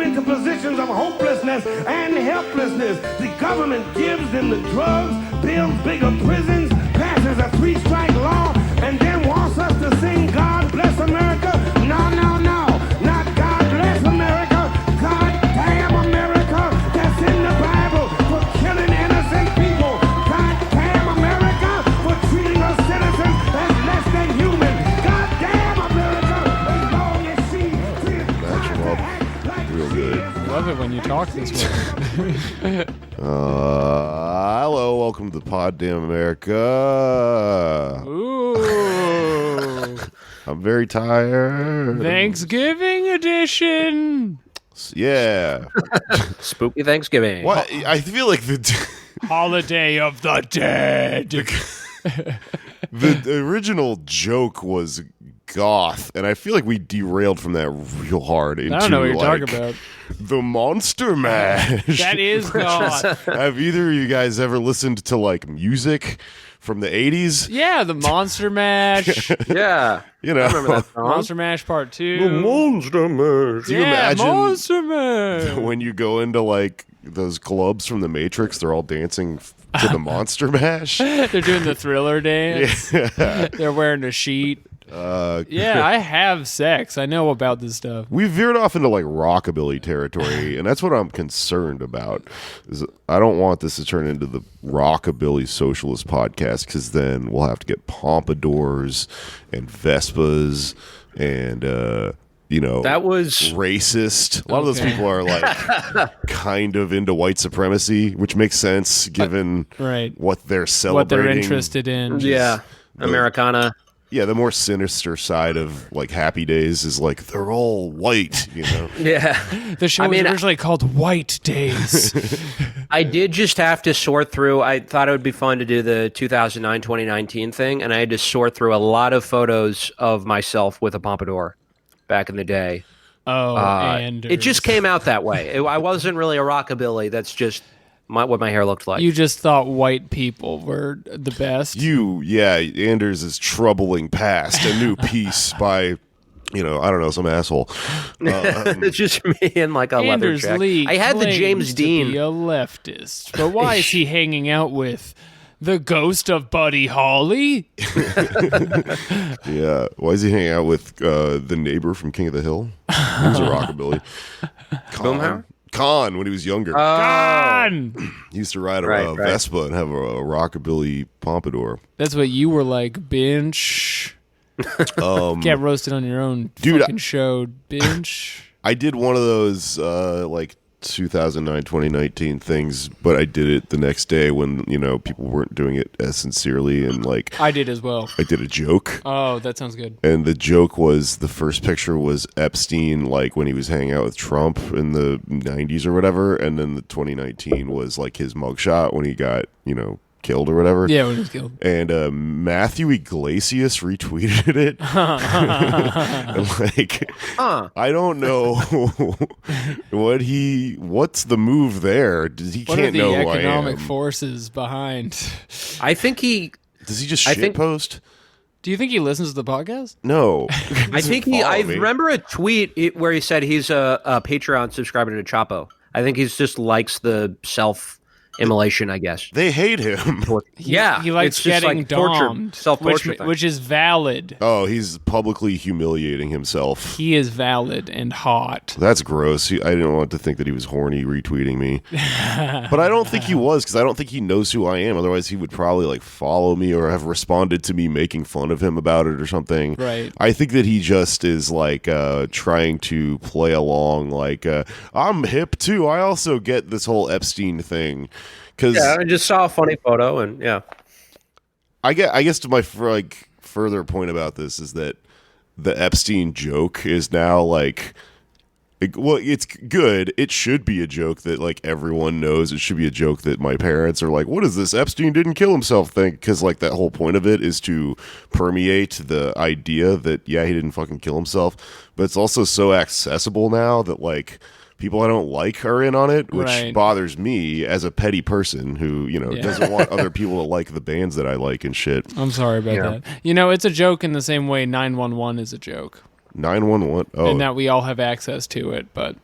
into positions of hopelessness and helplessness. The government gives them the drugs, builds bigger prisons, passes a 3-strike law, and then wants us to sing God Bless America. No, no, no. Not God Bless America. God damn America. That's in the Bible for killing innocent people. God damn America for treating us citizens as less than human. God damn America as long as she treats Real good. I love it when you talk this way. Hello, welcome to Pod Damn America. Ooh. I'm very tired. Thanksgiving edition. Yeah. Spooky Thanksgiving. What? I feel like Holiday of the Dead. the original joke was goth, and I feel like we derailed from that real hard into I don't know what you're like, talking about. the Monster Mash. That is God. Have either of you guys ever listened to like music from the 80s? Yeah, the Monster Mash. Yeah. You know, I remember that song. Monster Mash Part 2. Monster Mash. Do you imagine Monster Mash. when you go into like those clubs from the Matrix, they're all dancing to the Monster Mash? They're doing the Thriller dance. Yeah. They're wearing a sheet. Yeah, I have sex. I know about this stuff. We veered off into like rockabilly territory, and that's what I'm concerned about. Is I don't want this to turn into the Rockabilly Socialist podcast, because then we'll have to get pompadours and Vespas and That was racist. A lot of those people are like kind of into white supremacy, which makes sense given Right. what they're What celebrating. they're interested in. yeah, Americana. Yeah, the more sinister side of like Happy Days is like they're all white, you know. Yeah. The show was originally called White Days. I did just have to sort through. I thought it would be fun to do the 2009-2019 thing, and I had to sort through a lot of photos of myself with a pompadour back in the day. Oh, and it just came out that way. I wasn't really a rockabilly. That's just what my hair looked like. You just thought white people were the best. Anders' is troubling past, a new piece by, I don't know, some asshole. It's just me in like a Anders leather Lee jacket. I had the claims James to Dean. be a leftist, but why is he hanging out with the ghost of Buddy Holly? Yeah, why is he hanging out with the neighbor from King of the Hill? He was a rockabilly. Boomhauer? Khan, when he was younger. Gone. He used to ride a Right. Vespa and have a rockabilly pompadour. That's what you were like, binge. Get roasted on your own fucking show, binge. I did one of those like 2009-2019 things, but I did it the next day when people weren't doing it as sincerely, and like I did as well. I did a joke. Oh, that sounds good. And the joke was, the first picture was Epstein, like when he was hanging out with Trump in the 90s or whatever, and then the 2019 was like his mugshot when he got killed or whatever. Yeah, when he was killed. And Matthew Iglesias retweeted it. And like, I don't know what's the move there. He What are can't the know who I economic am. forces behind? I think he. Does he just shitpost? Do you think he listens to the podcast? No. I think he. I remember a tweet where he said he's a Patreon subscriber to Chapo. I think he's just likes the self-immolation, I guess. They hate him. Yeah, He likes it's just getting like torture, domed, self-torture thing. which is valid. Oh, he's publicly humiliating himself. He is valid and hot. That's gross. I didn't want to think that he was horny retweeting me. But I don't think he was, because I don't think he knows who I am. Otherwise, he would probably like follow me or have responded to me making fun of him about it or something. Right. I think that he just is like trying to play along like, I'm hip too. I also get this whole Epstein thing. Yeah, I just saw a funny photo, and yeah. I guess to my further point about this is that the Epstein joke is now like, it's good. It should be a joke that like everyone knows. It should be a joke that my parents are like, what is this Epstein didn't kill himself thing? Because like that whole point of it is to permeate the idea that he didn't fucking kill himself. But it's also so accessible now that like people I don't like are in on it, which bothers me as a petty person who, doesn't want other people to like the bands that I like and shit. I'm sorry about that. It's a joke in the same way 911 is a joke. 911. Oh. And that we all have access to it, but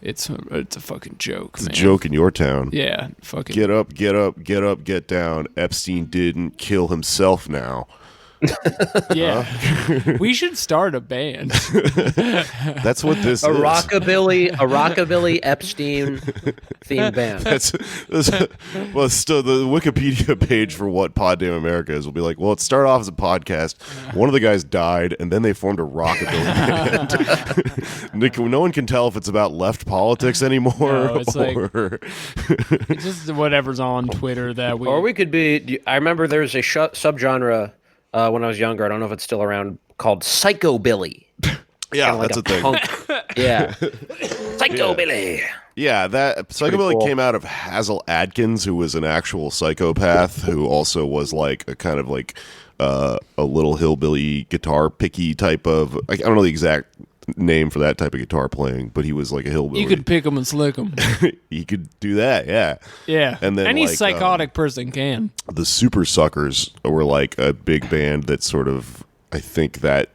It's a fucking joke, It's man. a joke in your town. Yeah, fucking. Get up, get up, get up, get down. Epstein didn't kill himself now. Yeah. We should start a band. That's what this A is. rockabilly Epstein themed band. That's well, still the Wikipedia page for what Pod Damn America is will be like, well, it started off as a podcast. One of the guys died, and then they formed a rockabilly band. No one can tell if it's about left politics anymore. No, it's or... It's just whatever's on Twitter that we. Or we could be. I remember there was a subgenre when I was younger. I don't know if it's still around. Called psychobilly. Yeah, Like that's a thing. punk. Yeah, psychobilly. Yeah, that psychobilly cool. came out of Hazel Adkins, who was an actual psychopath, who also was like a kind of like a little hillbilly guitar picky type of. I don't know the exact name for that type of guitar playing, but he was like a hillbilly. You could pick them and slick them. He could do that, yeah. Yeah, And then any like, psychotic person can. The Super Suckers were like a big band that sort of, I think that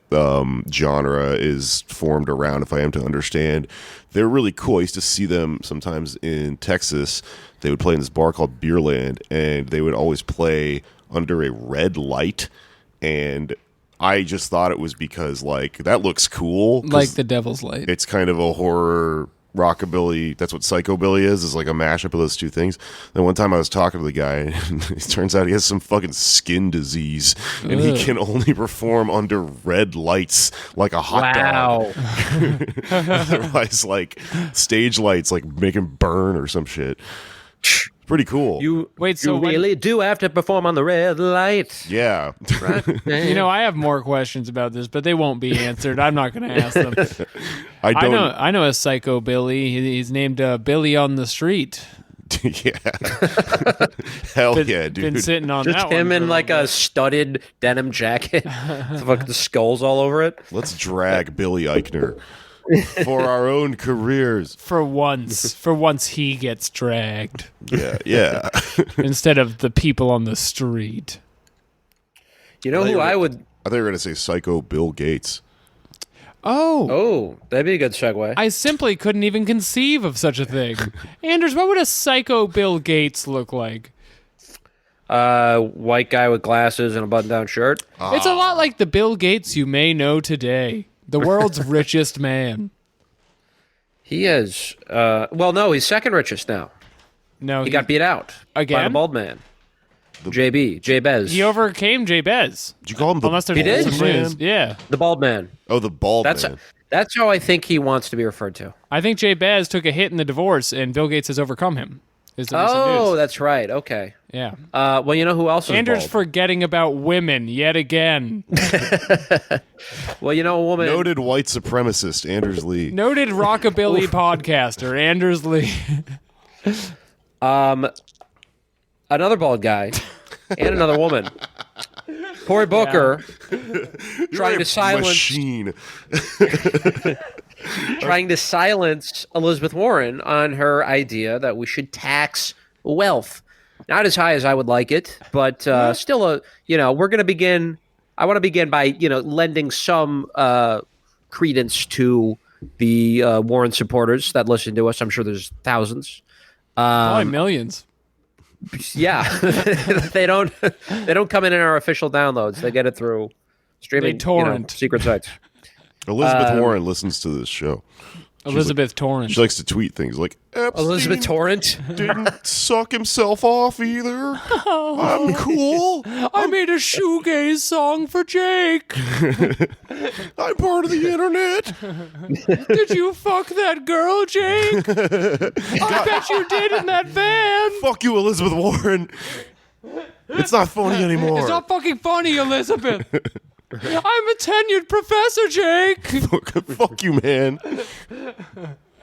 genre is formed around, if I am to understand. They're really cool. I used to see them sometimes in Texas. They would play in this bar called Beerland, and they would always play under a red light. And I just thought it was because, like, that looks cool. Like the Devil's Light. It's kind of a horror rockabilly. That's what psychobilly is like a mashup of those two things. Then one time I was talking to the guy, and it turns out he has some fucking skin disease, and he can only perform under red lights like a hot dog. Otherwise, like stage lights, like make him burn or some shit. Pretty cool. You Wait, so you really do have to perform on the red light. Yeah. You know, I have more questions about this, but they won't be answered. I'm not going to ask them. I know a psycho Billy. He's named Billy on the Street. Yeah. Hell yeah, dude. Been sitting on Just that him one in like a studded denim jacket, with the skulls all over it. Let's drag Billy Eichner for our own careers. For once he gets dragged Yeah. instead of the people on the street. You know who I would? I thought you were going to say Psycho Bill Gates. Oh, that'd be a good segue. I simply couldn't even conceive of such a thing. Anders, what would a psycho Bill Gates look like? White guy with glasses and a button-down shirt. It's a lot like the Bill Gates you may know today, the world's richest man. He is. Well, no, he's second richest now. No, He got beat out by Again? the bald man. Jabez. He overcame Jabez. Did you call him the Unless there's He did? some news. Yeah. The bald man. Oh, the bald man. That's how I think he wants to be referred to. I think Jabez took a hit in the divorce, and Bill Gates has overcome him. Is the recent Oh, news. that's right. Okay. Yeah. Well, you know who else is Anders bald? forgetting about women yet again. Well, you know a woman. Noted white supremacist Anders Lee. Noted rockabilly podcaster, Anders Lee. Another bald guy and another woman. Cory Booker trying to silence Machine. Elizabeth Warren on her idea that we should tax wealth. Not as high as I would like it, but still we're going to begin. I want to begin by, lending some credence to the Warren supporters that listen to us. I'm sure there's thousands. Probably millions. Yeah, they don't come in our official downloads. They get it through streaming, They torrent. secret sites. Elizabeth Warren listens to this show. Elizabeth Torrance. She likes to tweet things like, Epstein Elizabeth Torrent. didn't suck himself off either. I'm cool. I made a shoegaze song for Jake. I'm part of the internet. Did you fuck that girl, Jake? I bet you did in that van. Fuck you, Elizabeth Warren. It's not funny anymore. It's not fucking funny, Elizabeth. I'm a tenured professor, Jake. Fuck you, man.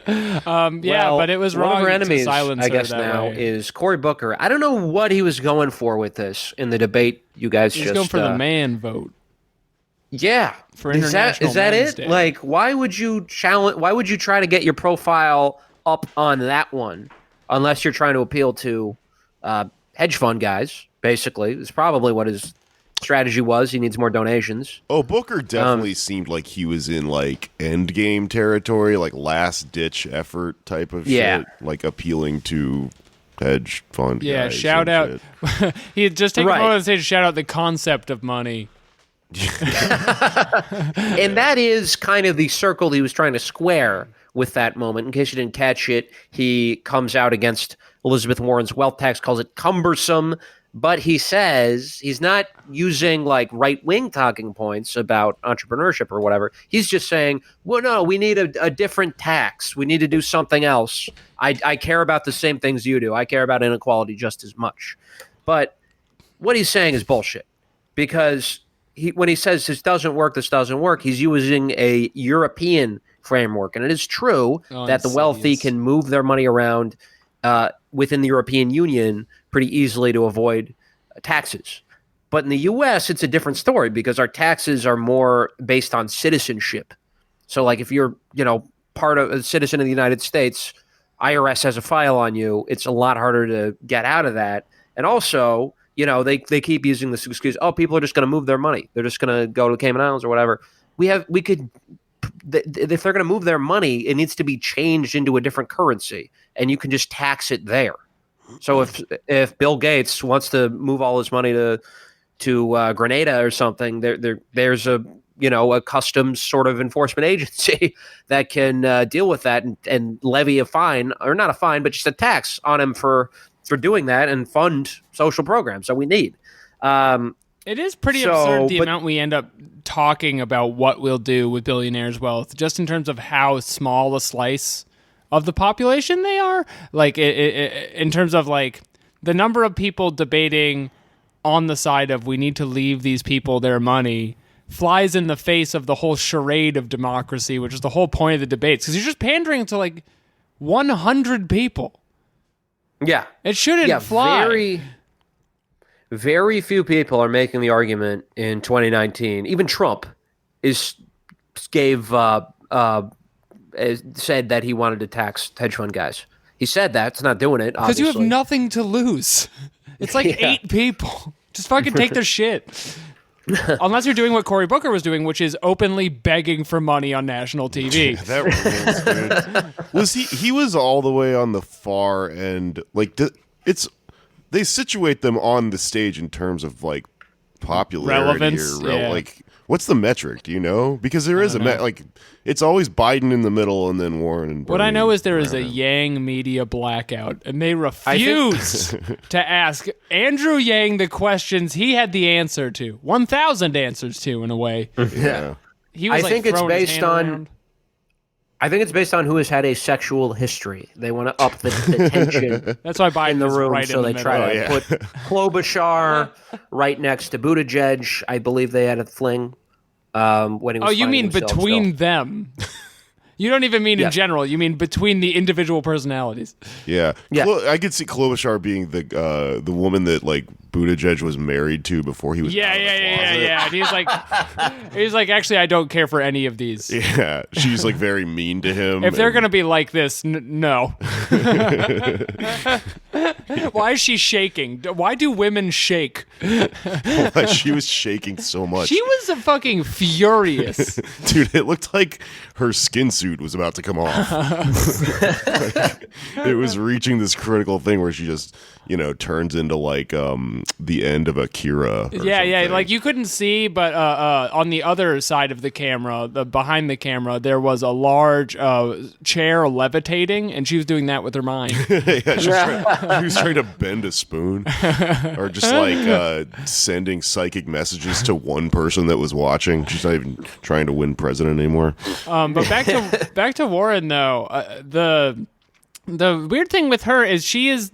Yeah, but it was wrong One of her to enemies, silence I her guess that now, way. is Cory Booker. I don't know what he was going for with this in the debate. You guys He's just going for the man vote. Yeah, For is that International it? Men's Day. Like, why would you challenge? Why would you try to get your profile up on that one, unless you're trying to appeal to hedge fund guys? Basically, is probably what his strategy was he needs more donations. Oh, Booker definitely seemed like he was in like end game territory, like last ditch effort type of shit, like appealing to hedge fund guys. Yeah, shout out. He had just taken a moment to say shout out the concept of money. And that is kind of the circle he was trying to square with that moment. In case you didn't catch it, he comes out against Elizabeth Warren's wealth tax, calls it cumbersome, but he says he's not using like right-wing talking points about entrepreneurship or whatever. He's just saying, well, no, we need a different tax. We need to do something else. I care about the same things you do. I care about inequality just as much. But what he's saying is bullshit, because when he says this doesn't work, he's using a European framework. And it is true that the wealthy can move their money around within the European Union pretty easily to avoid taxes. But in the U.S., it's a different story because our taxes are more based on citizenship. So like if you're, part of a citizen of the United States, IRS has a file on you. It's a lot harder to get out of that. And also, they keep using this excuse, people are just going to move their money. They're just going to go to the Cayman Islands or whatever. If they're going to move their money, it needs to be changed into a different currency, and you can just tax it there. So if Bill Gates wants to move all his money to Grenada or something, there's a customs sort of enforcement agency that can deal with that and levy a fine, or not a fine, but just a tax on him for doing that and fund social programs that we need. It is pretty absurd the amount we end up talking about what we'll do with billionaires' wealth, just in terms of how small a slice of the population they are. Like in terms of like the number of people debating on the side of we need to leave these people their money flies in the face of the whole charade of democracy, which is the whole point of the debates, because you're just pandering to like 100 people. Yeah. It shouldn't fly. Very, very few people are making the argument in 2019. Even Trump said that he wanted to tax hedge fund guys. He said that. It's not doing it, because you have nothing to lose. It's like 8 people. Just fucking take their shit. Unless you're doing what Cory Booker was doing, which is openly begging for money on national TV. That was good. He was all the way on the far end. Like they situate them on the stage in terms of like popularity relevance. Like what's the metric? Do you know? Because there is it's always Biden in the middle and then Warren and Bernie. What I know is there is a Yang media blackout, and they refuse to ask Andrew Yang the questions he had the answer to, 1,000 answers to, in a way. Yeah, he was. I think it's based on. I think it's based on who has had a sexual history. They want to up the tension. That's why Biden in the room, right so in the they try to put Klobuchar right next to Buttigieg. I believe they had a fling. When he was you mean between them? You don't even mean in general. You mean between the individual personalities. Yeah. I could see Klobuchar being the woman that like Buttigieg was married to before he was. Yeah. And he's like, actually, I don't care for any of these. Yeah, she's like very mean to him. If they're gonna be like this, no. Why is she shaking? Why do women shake? She was shaking so much. She was fucking furious. Dude, it looked like her skin suit was about to come off. It was reaching this critical thing where she just, turns into like the end of Akira. Yeah, like you couldn't see, but on the other side of the camera, behind the camera, there was a large chair levitating, and she was doing that with her mind. She was trying to bend a spoon, or just like sending psychic messages to one person that was watching. She's not even trying to win president anymore. But back to Warren though. The weird thing with her is she is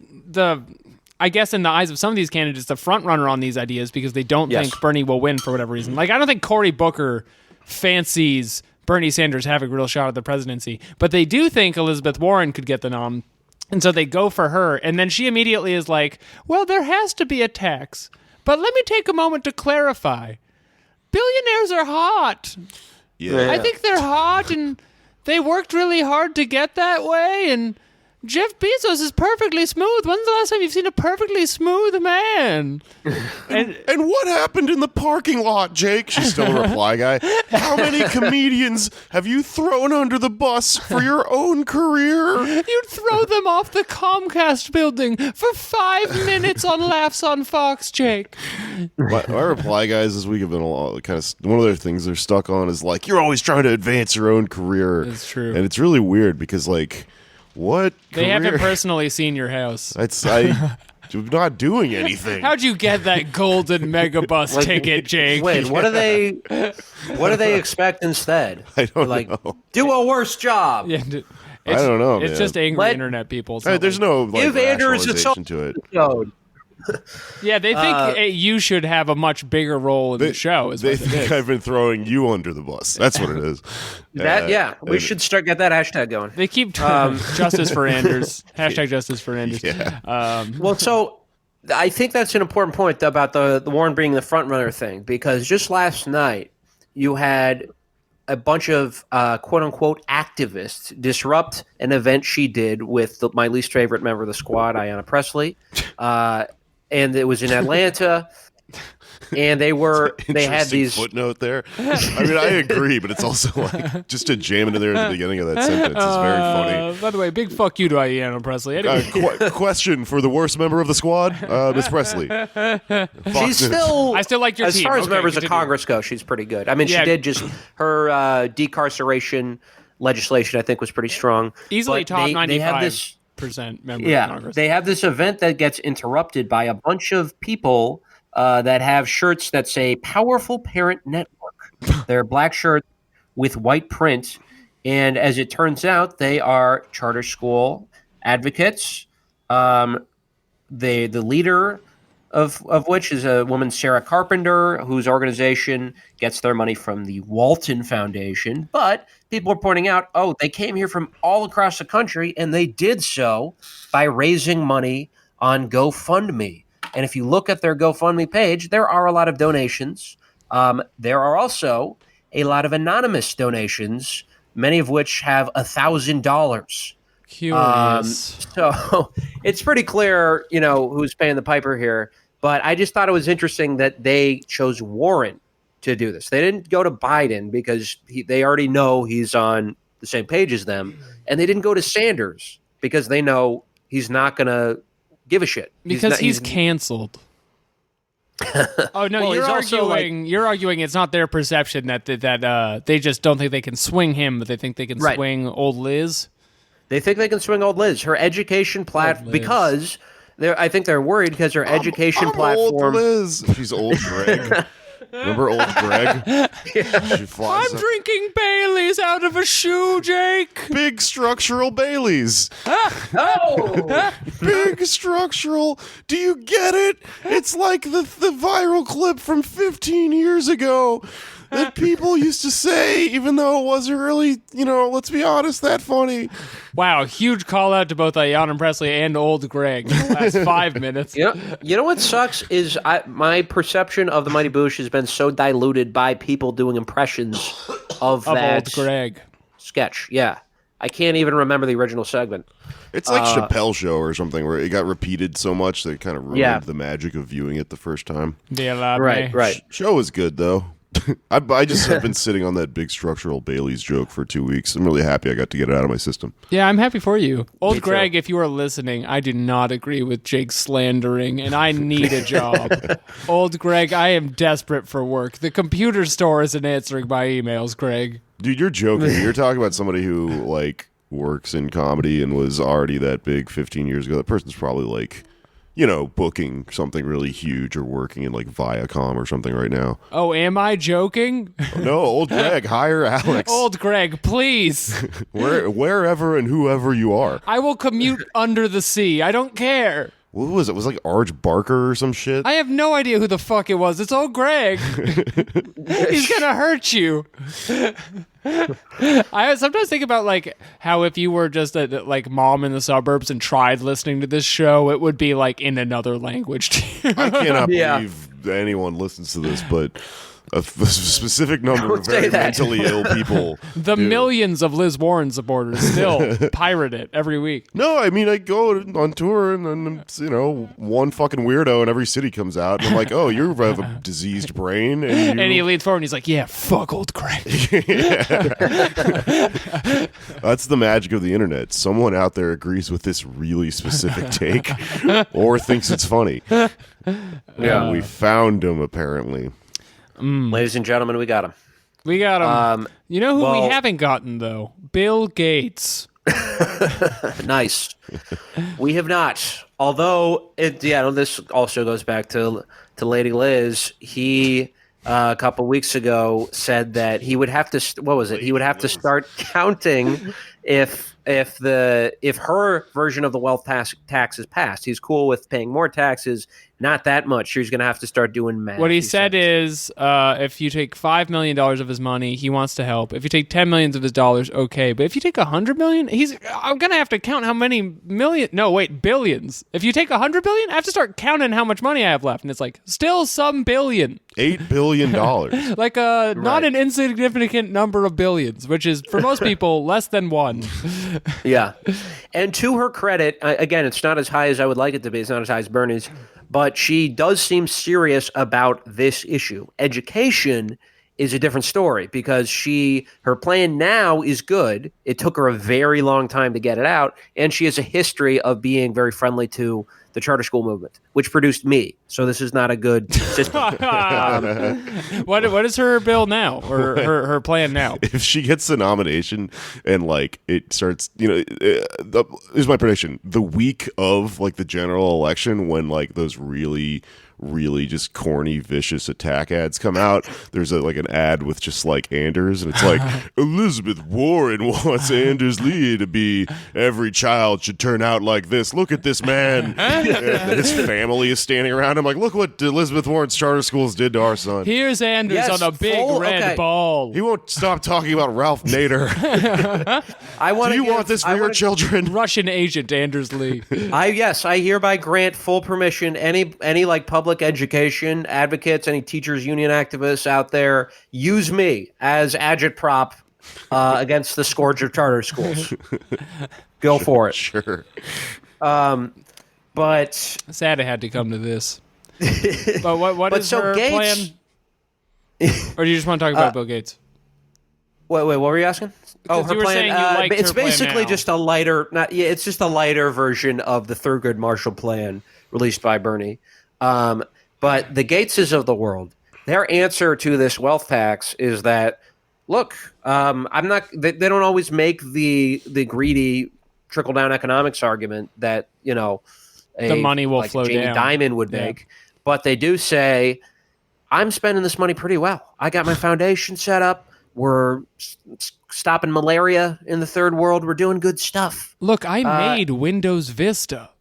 I guess in the eyes of some of these candidates, the front runner on these ideas because they don't think Bernie will win for whatever reason. Like I don't think Cory Booker fancies Bernie Sanders having a real shot at the presidency, but they do think Elizabeth Warren could get the nom. And so they go for her, and then she immediately is like, well, there has to be a tax. But let me take a moment to clarify. Billionaires are hot. Yeah. I think they're hot, and they worked really hard to get that way, and Jeff Bezos is perfectly smooth. When's the last time you've seen a perfectly smooth man? And what happened in the parking lot, Jake? She's still a reply guy. How many comedians have you thrown under the bus for your own career? You'd throw them off the Comcast building for 5 minutes on Laughs on Fox, Jake. My reply guys this week have been a lot, kind of one of their things they're stuck on is like, you're always trying to advance your own career. That's true. And it's really weird because, like, what They career? haven't personally seen your house. I'm not doing anything. How'd you get that golden megabus ticket, Jake? Wait, what do they expect instead? I don't like, know. do a worse job. Yeah, I don't know, It's man. just angry Let- internet people. Hey, there's no like Give Anders a rationalization to it. Episode. Yeah, they think you should have a much bigger role in the show. Is They what it think is. I've been throwing you under the bus. That's what it is. We and- should get that hashtag going. They keep justice for Anders. Hashtag justice for Anders. Yeah. Well, so I think that's an important point about the Warren being the front runner thing, because just last night you had a bunch of quote unquote activists disrupt an event she did with my least favorite member of the squad, Ayanna Presley, and it was in Atlanta. And they had these footnote there. I mean, I agree, but it's also like just to jam into there at the beginning of that sentence is very funny. By the way, big fuck you to Ayanna Presley. Anyway. Question for the worst member of the squad, Miss Presley. She's still. I still like your as team. far as Okay, members continue. of Congress go, she's pretty good. I mean, Yeah. she did just her decarceration legislation. I think was pretty strong. Easily But top they have 95% this. member of Yeah, Congress. they have this event that gets interrupted by a bunch of people that have shirts that say "Powerful Parent Network." They're black shirts with white print, and as it turns out, they are charter school advocates. The leader of which is a woman, Sarah Carpenter, whose organization gets their money from the Walton Foundation. But people are pointing out, they came here from all across the country, and they did so by raising money on GoFundMe. And if you look at their GoFundMe page, there are a lot of donations. There are also a lot of anonymous donations, many of which have $1,000. Curious. So it's pretty clear, who's paying the piper here. But I just thought it was interesting that they chose Warren to do this. They didn't go to Biden because they already know he's on the same page as them. And they didn't go to Sanders because they know he's not going to give a shit. Because he's canceled. Oh no, Well, you're he's also, arguing. You're arguing it's not their perception that they just don't think they can swing him, but they think they can Right. swing old Liz. They think they can swing old Liz. Her education platform, Liz. because I think they're worried because her education I'm platform. Old Liz. She's old Gregg. Remember old Gregg? She flies I'm up. drinking Bailey's out of a shoe, Jake. Big structural Baileys. Oh, Big structural. Do you get it? It's like the viral clip from 15 years ago that people used to say, even though it wasn't really, let's be honest, that funny. Wow, huge call out to both Ayanna Presley and old Gregg. Last 5 minutes. you know what sucks is my perception of the Mighty Boosh has been so diluted by people doing impressions of that Old Gregg. sketch. Yeah, I can't even remember the original segment. It's like Chappelle Show or something where it got repeated so much that it kind of ruined Yeah. the magic of viewing it the first time. Right. Show is good, though. I just have been sitting on that big structural Bailey's joke for 2 weeks. I'm really happy I got to get it out of my system. Yeah, I'm happy for you. Old too. Gregg, if you are listening, I do not agree with Jake's slandering, and I need a job. Old Gregg, I am desperate for work. The computer store isn't answering my emails, Greg. Dude, you're joking. You're talking about somebody who, works in comedy and was already that big 15 years ago. That person's probably, booking something really huge or working in, Viacom or something right now. Oh, am I joking? No, old Greg, hire Alex. Old Gregg, please. Wherever and whoever you are. I will commute under the sea. I don't care. What was it? It was like Arj Barker or some shit? I have no idea who the fuck it was. It's old Gregg. He's gonna hurt you. I sometimes think about how if you were just a mom in the suburbs and tried listening to this show, it would be in another language. I cannot Yeah. believe anyone listens to this, but a specific number of very mentally ill people. The millions of Liz Warren supporters still pirate it every week. No, I mean, I go on tour and then, one fucking weirdo in every city comes out and I'm like, oh, you have a diseased brain. And he leans forward and he's like, yeah, fuck old Gregg. That's the magic of the internet. Someone out there agrees with this really specific take or thinks it's funny. Yeah, we found him apparently. Ladies and gentlemen, we got him. We got him. You know who we haven't gotten though? Bill Gates. Nice. We have not. Although this also goes back to Lady Liz. He a couple weeks ago said that he would have to. What was it? He would have to start counting if her version of the wealth tax is passed. He's cool with paying more taxes, not that much. He's going to have to start doing math. What he said is, if you take $5 million of his money, he wants to help. If you take $10 million of his dollars, okay. But if you take $100 million, I'm going to have to count how many billions. If you take $100 billion, I have to start counting how much money I have left. And it's like, still some billion. $8 billion. Like not an insignificant number of billions, which is, for most people, less than one. Yeah. And to her credit, again, it's not as high as I would like it to be. It's not as high as Bernie's. But she does seem serious about this issue. Education is a different story because her plan now is good. It took her a very long time to get it out, and she has a history of being very friendly to the charter school movement, which produced me. So this is not a good system. What is her bill now, or her plan now? If she gets the nomination and it starts, here's my prediction: the week of the general election, when those really just corny, vicious attack ads come out, there's an ad with just Anders, and it's Elizabeth Warren wants Anders Lee to be, every child should turn out like this. Look at this man. His family is standing around him look what Elizabeth Warren's charter schools did to our son. Here's Anders on a big red ball. He won't stop talking about Ralph Nader. Do you want this for your children? Russian agent Anders Lee. I hereby grant full permission. Any public education advocates, any teachers union activists out there, use me as agitprop against the scourge of charter schools. Go for it. Sure. But sad it had to come to this. But what is her Gates, plan? Or do you just want to talk about Bill Gates? Wait, what were you asking? Oh, her plan. It's basically just a lighter. It's just a lighter version of the Thurgood Marshall Plan released by Bernie. But the Gateses of the world, their answer to this wealth tax is that, look, I'm not. They don't always make the greedy trickle down economics argument that the money will flow Jamie down. Dimon would make, but they do say, I'm spending this money pretty well. I got my foundation set up. We're stopping malaria in the third world. We're doing good stuff. Look, I made Windows Vista.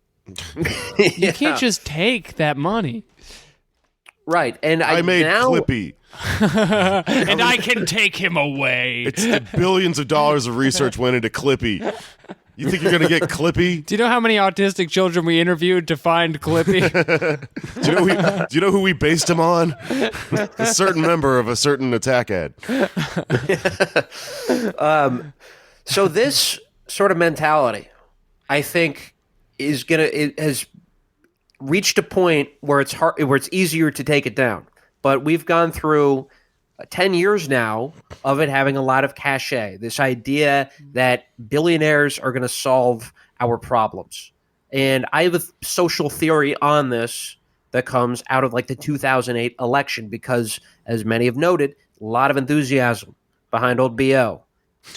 You can't just take that money. Right. And I made Clippy. And I can take him away. It's the billions of dollars of research went into Clippy. You think you're going to get Clippy? Do you know how many autistic children we interviewed to find Clippy? Do you know who we based him on? A certain member of a certain attack ad. So this sort of mentality, I think, it has reached a point where it's hard, where it's easier to take it down. But we've gone through 10 years now of it having a lot of cachet. This idea that billionaires are going to solve our problems. And I have a social theory on this that comes out of the 2008 election because, as many have noted, a lot of enthusiasm behind old BO.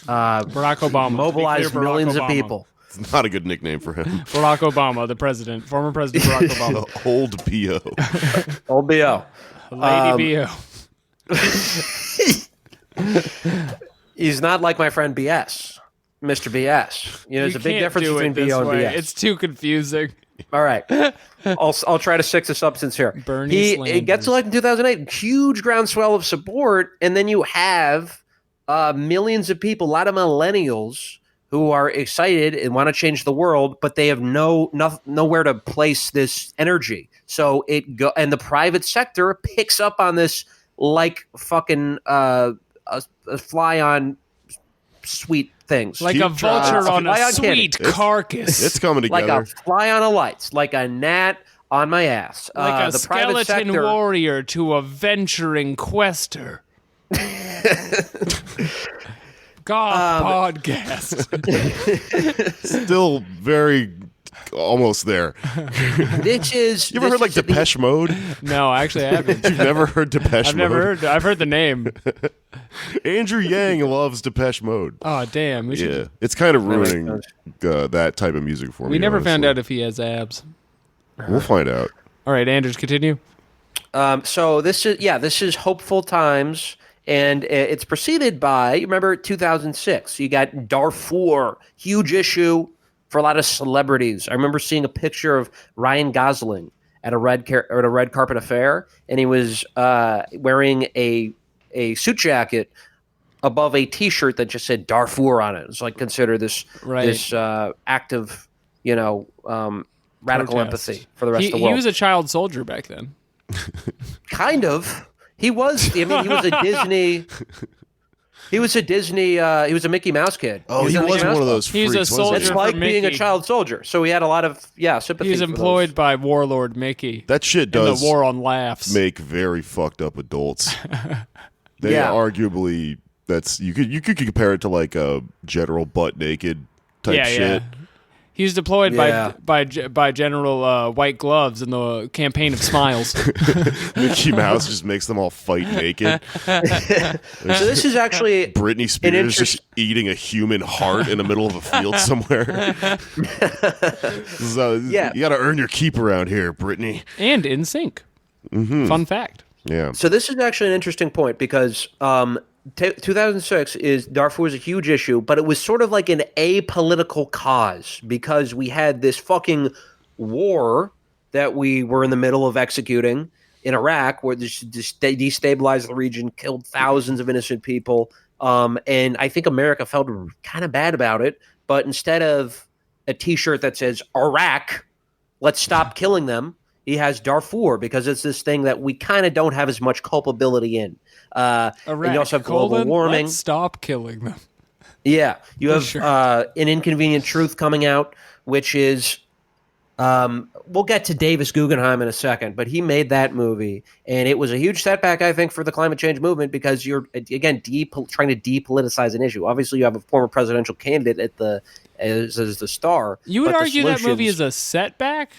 Barack Obama. Mobilized millions of people. It's not a good nickname for him. Barack Obama, the president. Former President Barack Obama. Old B.O. Old B.O. Lady B.O. He's not like my friend B.S., Mr. B.S. There's a big difference between B.O. and B.S. It's too confusing. All right. I'll try to stick to substance here. It gets elected in 2008. Huge groundswell of support. And then you have millions of people, a lot of millennials who are excited and want to change the world, but they have nowhere to place this energy. So and the private sector picks up on this like fucking a fly on sweet things. Like a vulture on a sweet carcass. It's coming together. Like a fly on a lights. Like a gnat on my ass. Like a the private skeleton sector, warrior to a venturing quester. God podcast. Still very almost there. This is. You ever heard like Depeche Mode? No, actually, I haven't. You've never heard Depeche I've Mode? never heard. I've heard the name. Andrew Yang loves Depeche Mode. Oh damn! We should, Yeah, it's kind of ruining that type of music for me. We never honestly. found out if he has abs. We'll find out. All right, Andrews, continue. So this is hopeful times, and it's preceded by, remember, 2006. You got Darfur, huge issue for a lot of celebrities. I remember seeing a picture of Ryan Gosling at a red carpet affair, and he was wearing a suit jacket above a T-shirt that just said Darfur on it. It's like consider this act of radical Protest. empathy for the rest of the world. He was a child soldier back then. Kind of. He was. I mean, he was a Disney. He was a Disney. He was a Mickey Mouse kid. Oh, he was one of those He was freaks. a soldier. wasn't It's he? like for being a Mickey. child soldier. So he had a lot of sympathy. He was for employed those. by Warlord Mickey. That shit in does the War on Laughs. make very fucked up adults. They Yeah. arguably you could compare it to like a general butt naked type shit. He was deployed Yeah. by General White Gloves in the Campaign of Smiles. Mickey Mouse just makes them all fight naked. So this is actually Britney Spears interest- just eating a human heart in the middle of a field somewhere. Yeah. You got to earn your keep around here, Britney. And in sync. Mm-hmm. Fun fact. Yeah. So this is actually an interesting point because 2006 is Darfur was a huge issue, but it was sort of like an apolitical cause because we had this fucking war that we were in the middle of executing in Iraq, where this destabilized the region, killed thousands of innocent people, and I think America felt kind of bad about it. But instead of a T-shirt that says Iraq, let's stop killing them, he has Darfur because it's this thing that we kind of don't have as much culpability in. And you also have global warming. Let's stop killing them. Yeah, you have Sure. An Inconvenient Truth coming out, which is we'll get to Davis Guggenheim in a second, but he made that movie, and it was a huge setback, I think, for the climate change movement because you're again trying to depoliticize an issue. Obviously, you have a former presidential candidate as the star. You would but the argue that movie solutions- is a setback?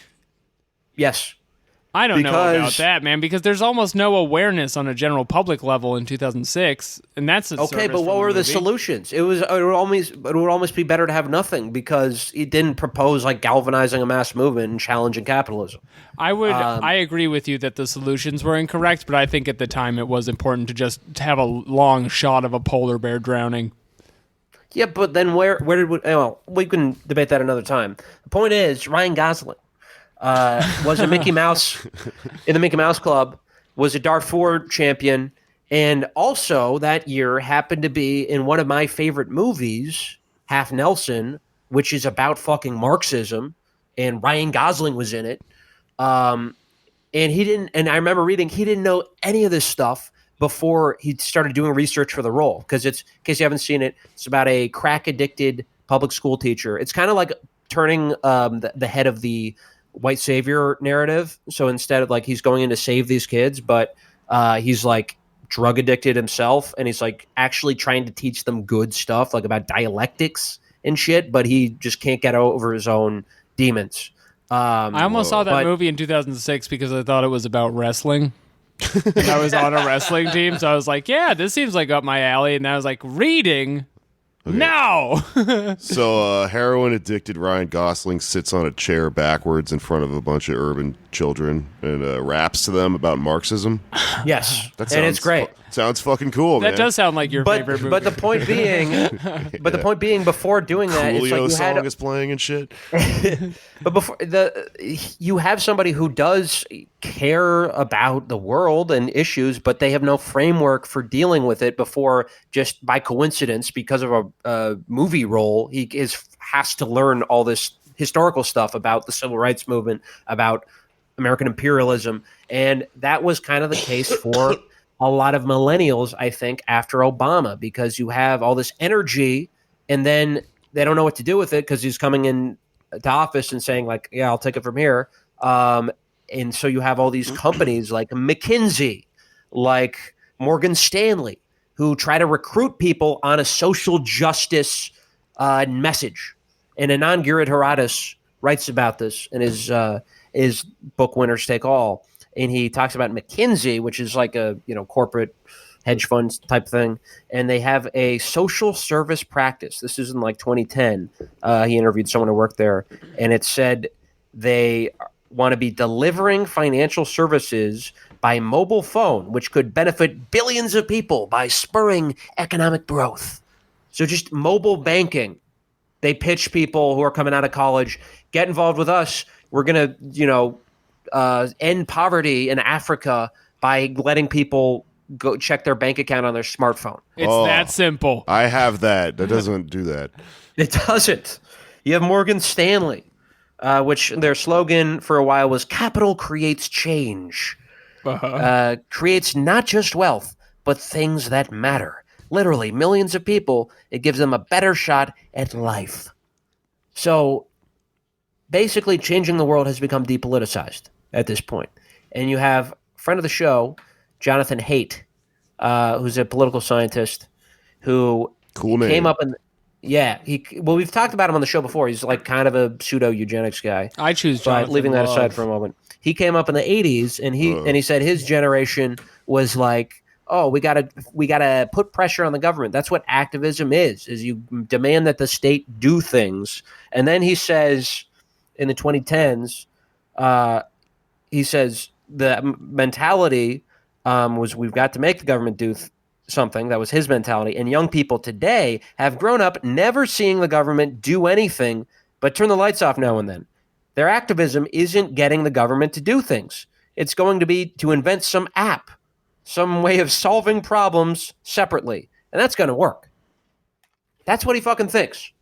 yes. I don't know about Because- that, man, because there's almost no awareness on a general public level in 2006, and that's a Okay, service but from what were the movie. solutions? It would almost be better to have nothing because it didn't propose like galvanizing a mass movement and challenging capitalism. I agree with you that the solutions were incorrect, but I think at the time it was important to just have a long shot of a polar bear drowning. Yeah, but then where did we can debate that another time. The point is, Ryan Gosling was a Mickey Mouse in the Mickey Mouse Club, was a Darfur champion, and also that year happened to be in one of my favorite movies, Half Nelson, which is about fucking Marxism, and Ryan Gosling was in it. And he didn't, and I remember reading he didn't know any of this stuff before he started doing research for the role. Because it's, in case you haven't seen it, it's about a crack addicted public school teacher. It's kind of like turning the head of the white savior narrative. So instead of like he's going in to save these kids, but he's like drug addicted himself, and he's like actually trying to teach them good stuff, like about dialectics and shit. But he just can't get over his own demons. I almost saw that but- movie in 2006 because I thought it was about wrestling. And I was on a wrestling team, so I was like, yeah, this seems like up my alley. And I was like, reading? No! So, heroin addicted Ryan Gosling sits on a chair backwards in front of a bunch of urban children and raps to them about Marxism. Yes, That and it's great. Sounds fucking cool, man. That does sound like your favorite movie. But the point being, before doing that, it's Coolio like you song had, is playing and shit. but before you have somebody who does care about the world and issues, but they have no framework for dealing with it before just by coincidence because of a movie role. He has to learn all this historical stuff about the civil rights movement, about American imperialism, and that was kind of the case for a lot of millennials, I think, after Obama, because you have all this energy and then they don't know what to do with it because he's coming in to office and saying like, yeah, I'll take it from here. And so you have all these companies like McKinsey, like Morgan Stanley, who try to recruit people on a social justice message. And Anand Giridharadas writes about this in his book Winners Take All, and he talks about McKinsey, which is like a corporate hedge funds type thing, and they have a social service practice. This is in like 2010. He interviewed someone who worked there, and it said they want to be delivering financial services by mobile phone, which could benefit billions of people by spurring economic growth. So just mobile banking. They pitch people who are coming out of college, get involved with us. We're going to, end poverty in Africa by letting people go check their bank account on their smartphone. It's that simple. I have that. That doesn't do that. It doesn't. You have Morgan Stanley, which their slogan for a while was "Capital creates change." Creates not just wealth, but things that matter. Literally, millions of people, it gives them a better shot at life. So basically, changing the world has become depoliticized at this point. And you have a friend of the show, Jonathan Haidt, who's a political scientist who came up in... Yeah, we've talked about him on the show before. He's like kind of a pseudo-eugenics guy. I choose Jonathan. But leaving that aside for a moment. He came up in the 80s, and he said his generation was like, oh, we gotta put pressure on the government. That's what activism is you demand that the state do things. And then he says in the 2010s, he says the mentality was we've got to make the government do something. That was his mentality. And young people today have grown up never seeing the government do anything but turn the lights off now and then. Their activism isn't getting the government to do things. It's going to be to invent some app, some way of solving problems separately. And that's going to work. That's what he fucking thinks.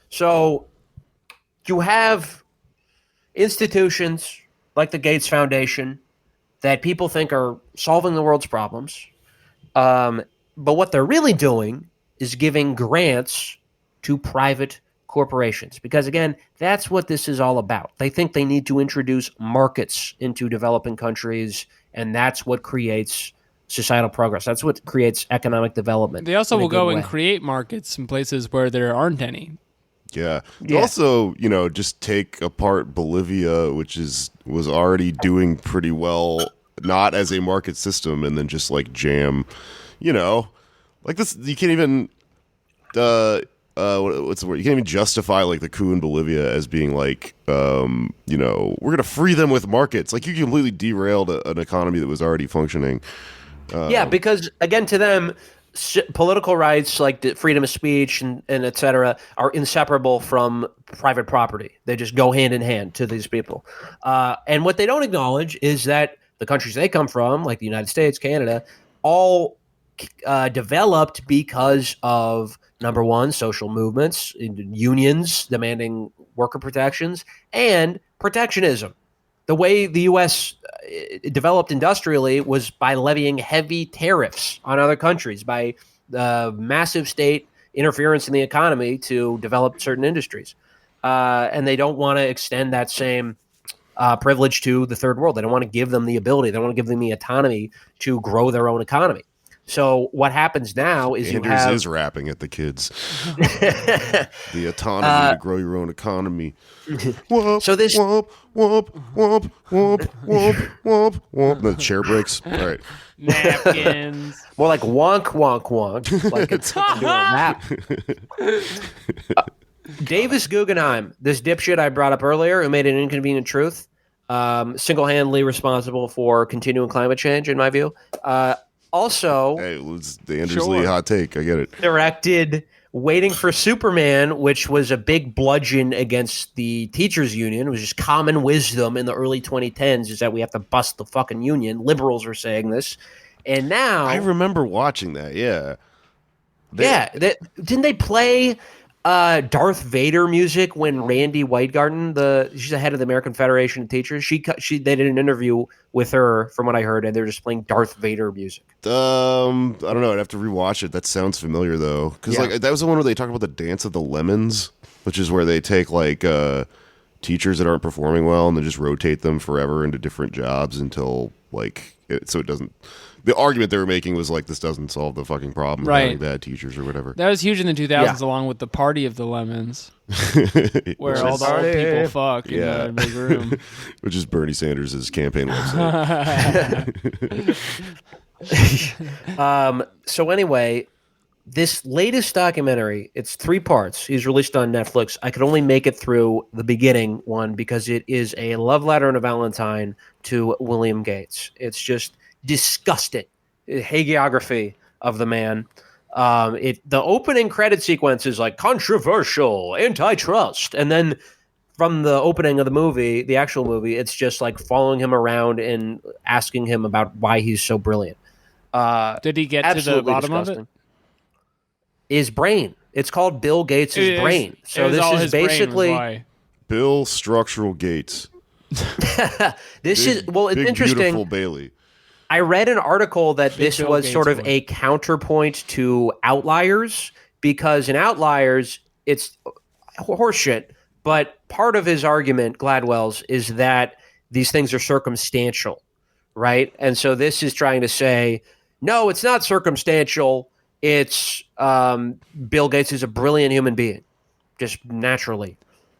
So you have institutions like the Gates Foundation that people think are solving the world's problems. But what they're really doing is giving grants to private corporations. Because, again, that's what this is all about. They think they need to introduce markets into developing countries, and that's what creates societal progress. That's what creates economic development. They also will go and create markets in places where there aren't any. Yeah. Also, just take apart Bolivia, which was already doing pretty well, not as a market system, and then just like jam, like this. You can't even, what's the word? You can't even justify like the coup in Bolivia as being like, we're going to free them with markets. Like you completely derailed an economy that was already functioning. Because again, to them, political rights like freedom of speech and et cetera are inseparable from private property. They just go hand in hand to these people. And what they don't acknowledge is that the countries they come from, like the United States, Canada, all developed because of, number one, social movements, unions demanding worker protections, and protectionism. The way the U.S. developed industrially was by levying heavy tariffs on other countries, by massive state interference in the economy to develop certain industries. And they don't want to extend that same privilege to the third world. They don't want to give them the ability. They don't want to give them the autonomy to grow their own economy. So what happens now is Anders is rapping at the kids. The autonomy to grow your own economy. Whoop, so this whoop, whoop, whoop, whoop, whoop, whoop, whoop. The chair breaks. All right. Napkins. More like wonk, wonk, wonk. Like it's doing a rap. Davis Guggenheim, this dipshit I brought up earlier who made an inconvenient truth, single-handedly responsible for continuing climate change, in my view. Also, hey, it's the Anders Lee hot take. I get it. Directed Waiting for Superman, which was a big bludgeon against the teachers union. It was just common wisdom in the early 2010s is that we have to bust the fucking union. Liberals were saying this. And now... I remember watching that, yeah. Didn't they play Darth Vader music when Randy Whitegarden, she's the head of the American Federation of Teachers, they did an interview with her, from what I heard, and they're just playing Darth Vader music. I don't know. I'd have to rewatch it. That sounds familiar though, because like that was the one where they talk about the Dance of the Lemons, which is where they take like teachers that aren't performing well and then just rotate them forever into different jobs until like so it doesn't. The argument they were making was like this doesn't solve the fucking problem of having bad teachers or whatever. That was huge in the 2000s, along with the Party of the Lemons, where all the old people fuck in the big room, which is Bernie Sanders' campaign website. So anyway, this latest documentary, it's 3 parts. He's released on Netflix. I could only make it through the beginning one because it is a love letter and a Valentine to William Gates. It's just disgusting hagiography of the man. The opening credit sequence is like controversial, antitrust, and then from the opening of the movie, the actual movie, it's just like following him around and asking him about why he's so brilliant. Did he get to the bottom of it? His brain. It's called Bill Gates' brain. So this is basically Bill Structural Gates. It's interesting. Beautiful Bailey. I read an article that this was sort of a counterpoint to Outliers, because in Outliers, it's horseshit. But part of his argument, Gladwell's, is that these things are circumstantial, right? And so this is trying to say, no, it's not circumstantial. It's Bill Gates is a brilliant human being, just naturally.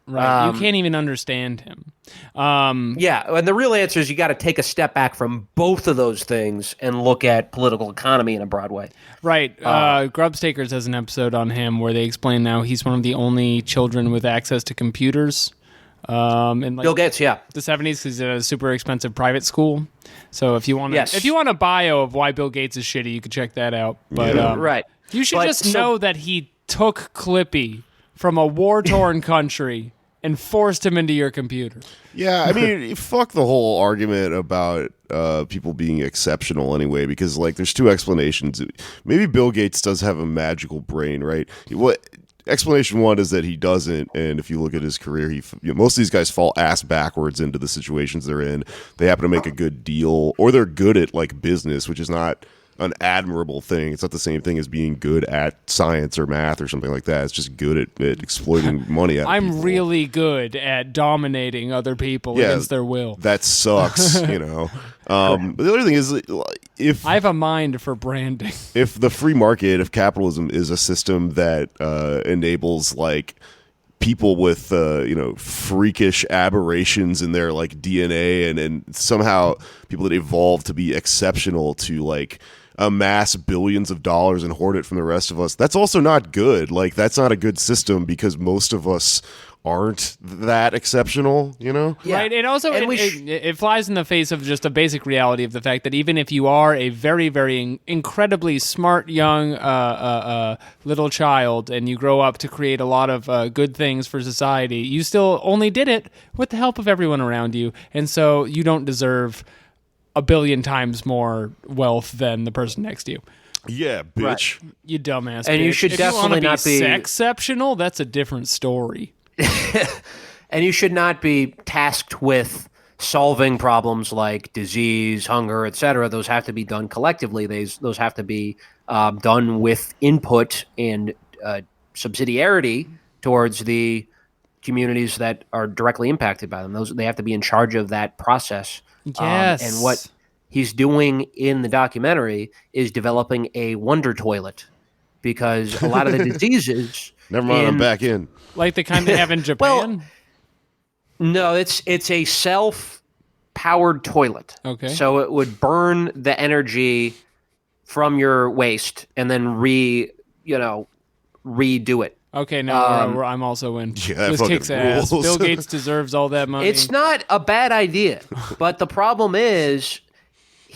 Right. You can't even understand him. And the real answer is you got to take a step back from both of those things and look at political economy in a broad way. Right. Grubstakers has an episode on him where they explain now he's one of the only children with access to computers. In like Bill Gates, the 70s, he's at a super expensive private school. So if you want a bio of why Bill Gates is shitty, you can check that out. But right. You should know that he took Clippy from a war-torn country and forced him into your computer. Yeah, I mean, fuck the whole argument about people being exceptional anyway, because like there's 2 explanations. Maybe Bill Gates does have a magical brain, right? Explanation 1 is that he doesn't, and if you look at his career, most of these guys fall ass backwards into the situations they're in. They happen to make a good deal, or they're good at like business, which is not an admirable thing. It's not the same thing as being good at science or math or something like that. It's just good at exploiting money out of people. I'm really good at dominating other people against their will. That sucks, you know. But the other thing is, if I have a mind for branding, if the free market, if capitalism is a system that enables like people with freakish aberrations in their like DNA and somehow people that evolve to be exceptional to like amass billions of dollars and hoard it from the rest of us, that's also not good. Like that's not a good system because most of us aren't that exceptional, you know? Yeah. Right. And also it flies in the face of just a basic reality of the fact that even if you are a very, very incredibly smart young little child and you grow up to create a lot of good things for society, you still only did it with the help of everyone around you. And so you don't deserve a billion times more wealth than the person next to you. Yeah, bitch. Right. You dumbass and bitch. You should definitely not be exceptional. That's a different story. And you should not be tasked with solving problems like disease, hunger, etc. Those have to be done collectively. Those have to be done with input and subsidiarity towards the communities that are directly impacted by them. They have to be in charge of that process. Yes. And what he's doing in the documentary is developing a wonder toilet, because a lot of the diseases. Never mind, I'm back in. Like the kind they have in Japan? Well, no, it's a self-powered toilet. Okay. So it would burn the energy from your waste and then redo it. Okay, now I'm also in. Yeah, this kicks ass. Bill Gates deserves all that money. It's not a bad idea, but the problem is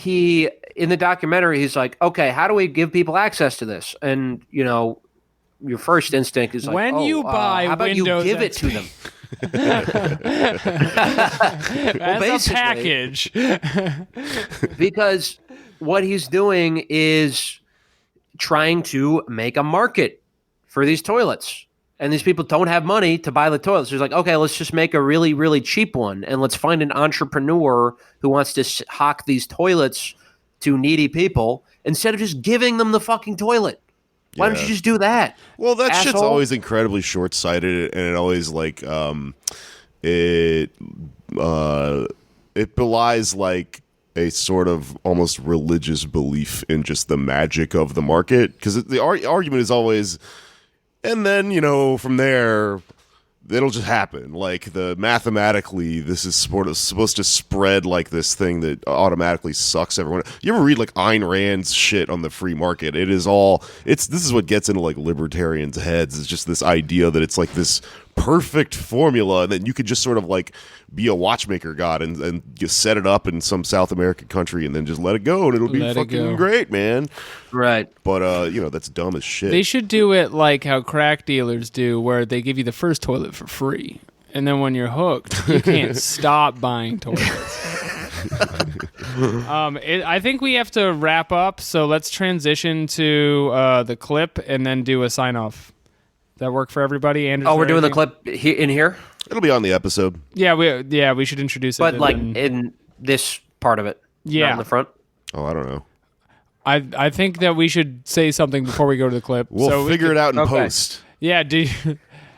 in the documentary, he's like, okay, how do we give people access to this? And, your first instinct is like, when you buy how about Windows you give it to them? As a package. Because what he's doing is trying to make a market for these toilets. and these people don't have money to buy the toilets. There's like, okay, let's just make a really, really cheap one, and let's find an entrepreneur who wants to hawk these toilets to needy people instead of just giving them the fucking toilet. Why don't you just do that? Well, that asshole? shit's always incredibly short-sighted, and it always like it belies like a sort of almost religious belief in just the magic of the market, because the argument is always, and then from there it'll just happen. Like mathematically, this is supposed to spread like this thing that automatically sucks everyone. You ever read like Ayn Rand's shit on the free market? This is what gets into like libertarians' heads. It's just this idea that it's like this perfect formula, and then you could just sort of like be a watchmaker god and just set it up in some South American country and then just let it go, and it'll be fucking great, man. Right. But that's dumb as shit. They should do it like how crack dealers do, where they give you the first toilet for free, and then when you're hooked, you can't stop buying toilets. I think we have to wrap up, so let's transition to the clip and then do a sign off. That work for everybody? Andrew, we're doing the clip in here? It'll be on the episode. Yeah, we should introduce it. But like in this part of it. Yeah. Not in the front. Oh, I don't know. I think that we should say something before we go to the clip. We'll figure it out in post. Yeah,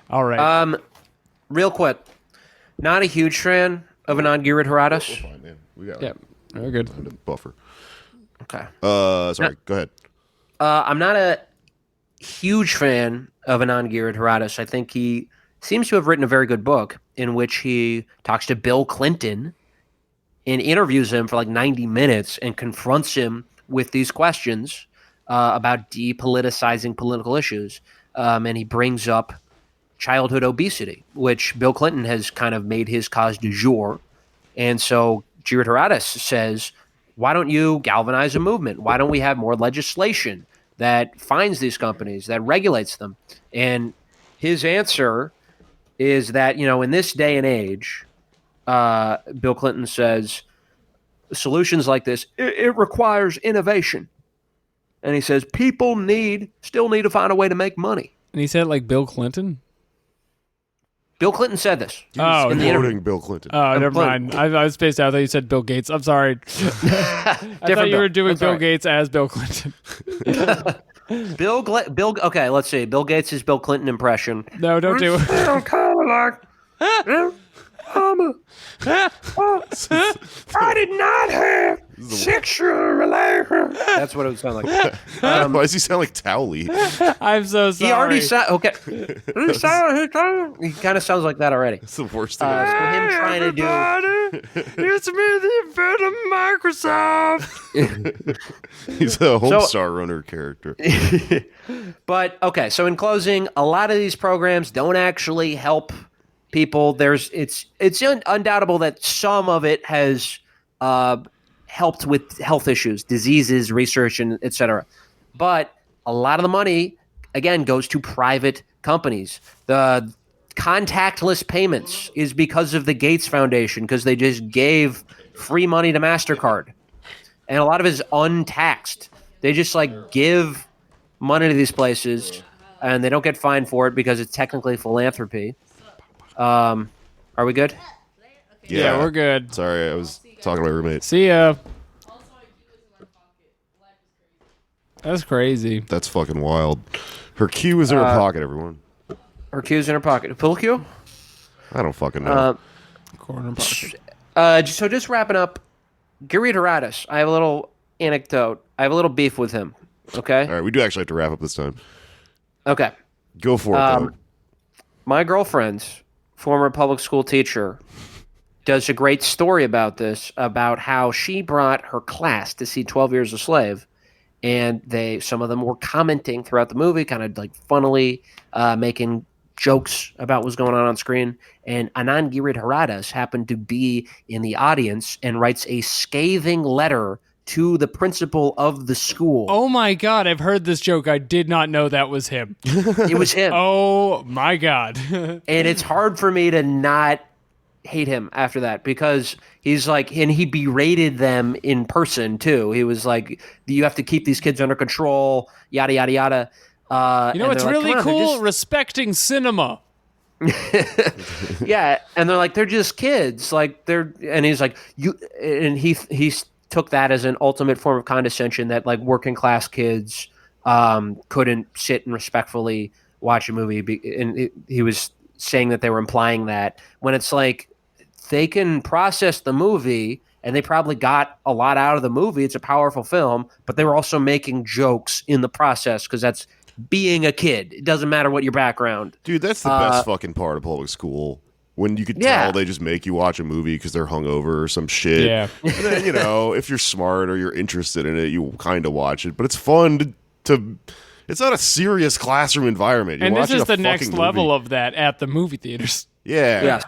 all right. Real quick. Not a huge fan of Anand Giridharadas. We're fine, man. We got we're good. Buffer. Okay. Sorry, go ahead. I'm not a huge fan of Anand Giridharadas. I think he seems to have written a very good book in which he talks to Bill Clinton and interviews him for like 90 minutes and confronts him with these questions about depoliticizing political issues. And he brings up childhood obesity, which Bill Clinton has kind of made his cause du jour. And so Giridharadas says, why don't you galvanize a movement? Why don't we have more legislation that fines these companies, that regulates them? And his answer is that, in this day and age, Bill Clinton says, solutions like this, it requires innovation. And he says, people still need to find a way to make money. And he said it like Bill Clinton? Bill Clinton said this. In the quoting Bill Clinton. Oh, never mind. I was spaced out. I thought you said Bill Gates. I'm sorry. I thought you were doing Bill Gates as Bill Clinton. Bill. Okay, let's see. Bill Gates' Bill Clinton impression. No, don't do it. I'm kind of like, I did not have sexual relations. That's what it would sound like. Why does he sound like Towley? I'm so sorry. He already sounds okay. He kind of sounds like that already. It's the worst thing. So him trying to do. It's me, the inventor of Microsoft. He's a Homestar Runner character. But okay, so in closing, a lot of these programs don't actually help people. It's undoubtable that some of it has helped with health issues, diseases, research, and et cetera. But a lot of the money, again, goes to private companies. The contactless payments is because of the Gates Foundation, because they just gave free money to MasterCard. And a lot of it is untaxed. They just give money to these places, and they don't get fined for it because it's technically philanthropy. Are we good? Yeah, we're good. Sorry, I was talking to my roommate. See ya. That's crazy. That's fucking wild. Her Q is in her pocket, everyone. Her Q's in her pocket. Full Q? I don't fucking know. Corner pocket. So just wrapping up, Giridharadas, I have a little anecdote. I have a little beef with him. Okay? All right, we do actually have to wrap up this time. Okay. Go for it, though. My girlfriend, former public school teacher, does a great story about this, about how she brought her class to see 12 Years a Slave, and some of them were commenting throughout the movie, kind of funnily making jokes about what's going on screen. And Anand Giridharadas happened to be in the audience and writes a scathing letter to the principal of the school. Oh my God, I've heard this joke. I did not know that was him. It was him. Oh my God. And it's hard for me to not hate him after that, because he's and he berated them in person too. He was like, you have to keep these kids under control, yada, yada, yada. It's really cool respecting cinema. Yeah, and they're like, they're just kids. And he's like, he took that as an ultimate form of condescension that like working class kids couldn't sit and respectfully watch a movie, and he was saying that they were implying that when it's like they can process the movie and they probably got a lot out of the movie. It's a powerful film, but they were also making jokes in the process because that's being a kid. It doesn't matter what your background. Dude, that's the best fucking part of public school. When you could tell they just make you watch a movie because they're hungover or some shit. Yeah. And then, if you're smart or you're interested in it, you kind of watch it. But it's fun to it's not a serious classroom environment. You're and this is the fucking next level movie. of that at the movie theaters. Yeah. Yeah.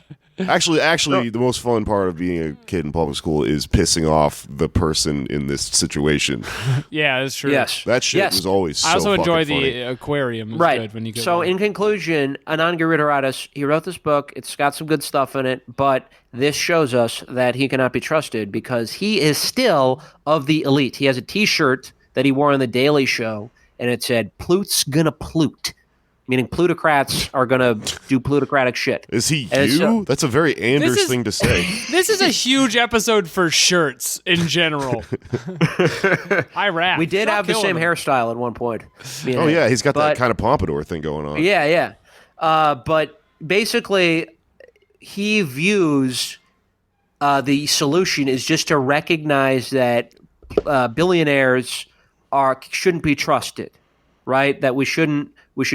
Actually, the most fun part of being a kid in public school is pissing off the person in this situation. Yeah, that's true. Yes. That shit was always so I also enjoy fucking the funny. aquarium. It's Right. good when you go So, there. in conclusion, Anand Giridharadas, he wrote this book. It's got some good stuff in it, but this shows us that he cannot be trusted because he is still of the elite. He has a T-shirt that he wore on The Daily Show, and it said, "Plute's gonna plute," meaning plutocrats are gonna do plutocratic shit. Is he And you? so- That's a very Anders is- thing to say. This is a huge episode for shirts in general. I rap. We did Stop have the killing same them. hairstyle at one point. me and Oh him. yeah, he's got that But- kind of pompadour thing going on. Yeah. But basically, he views the solution is just to recognize that billionaires shouldn't be trusted, right? That we should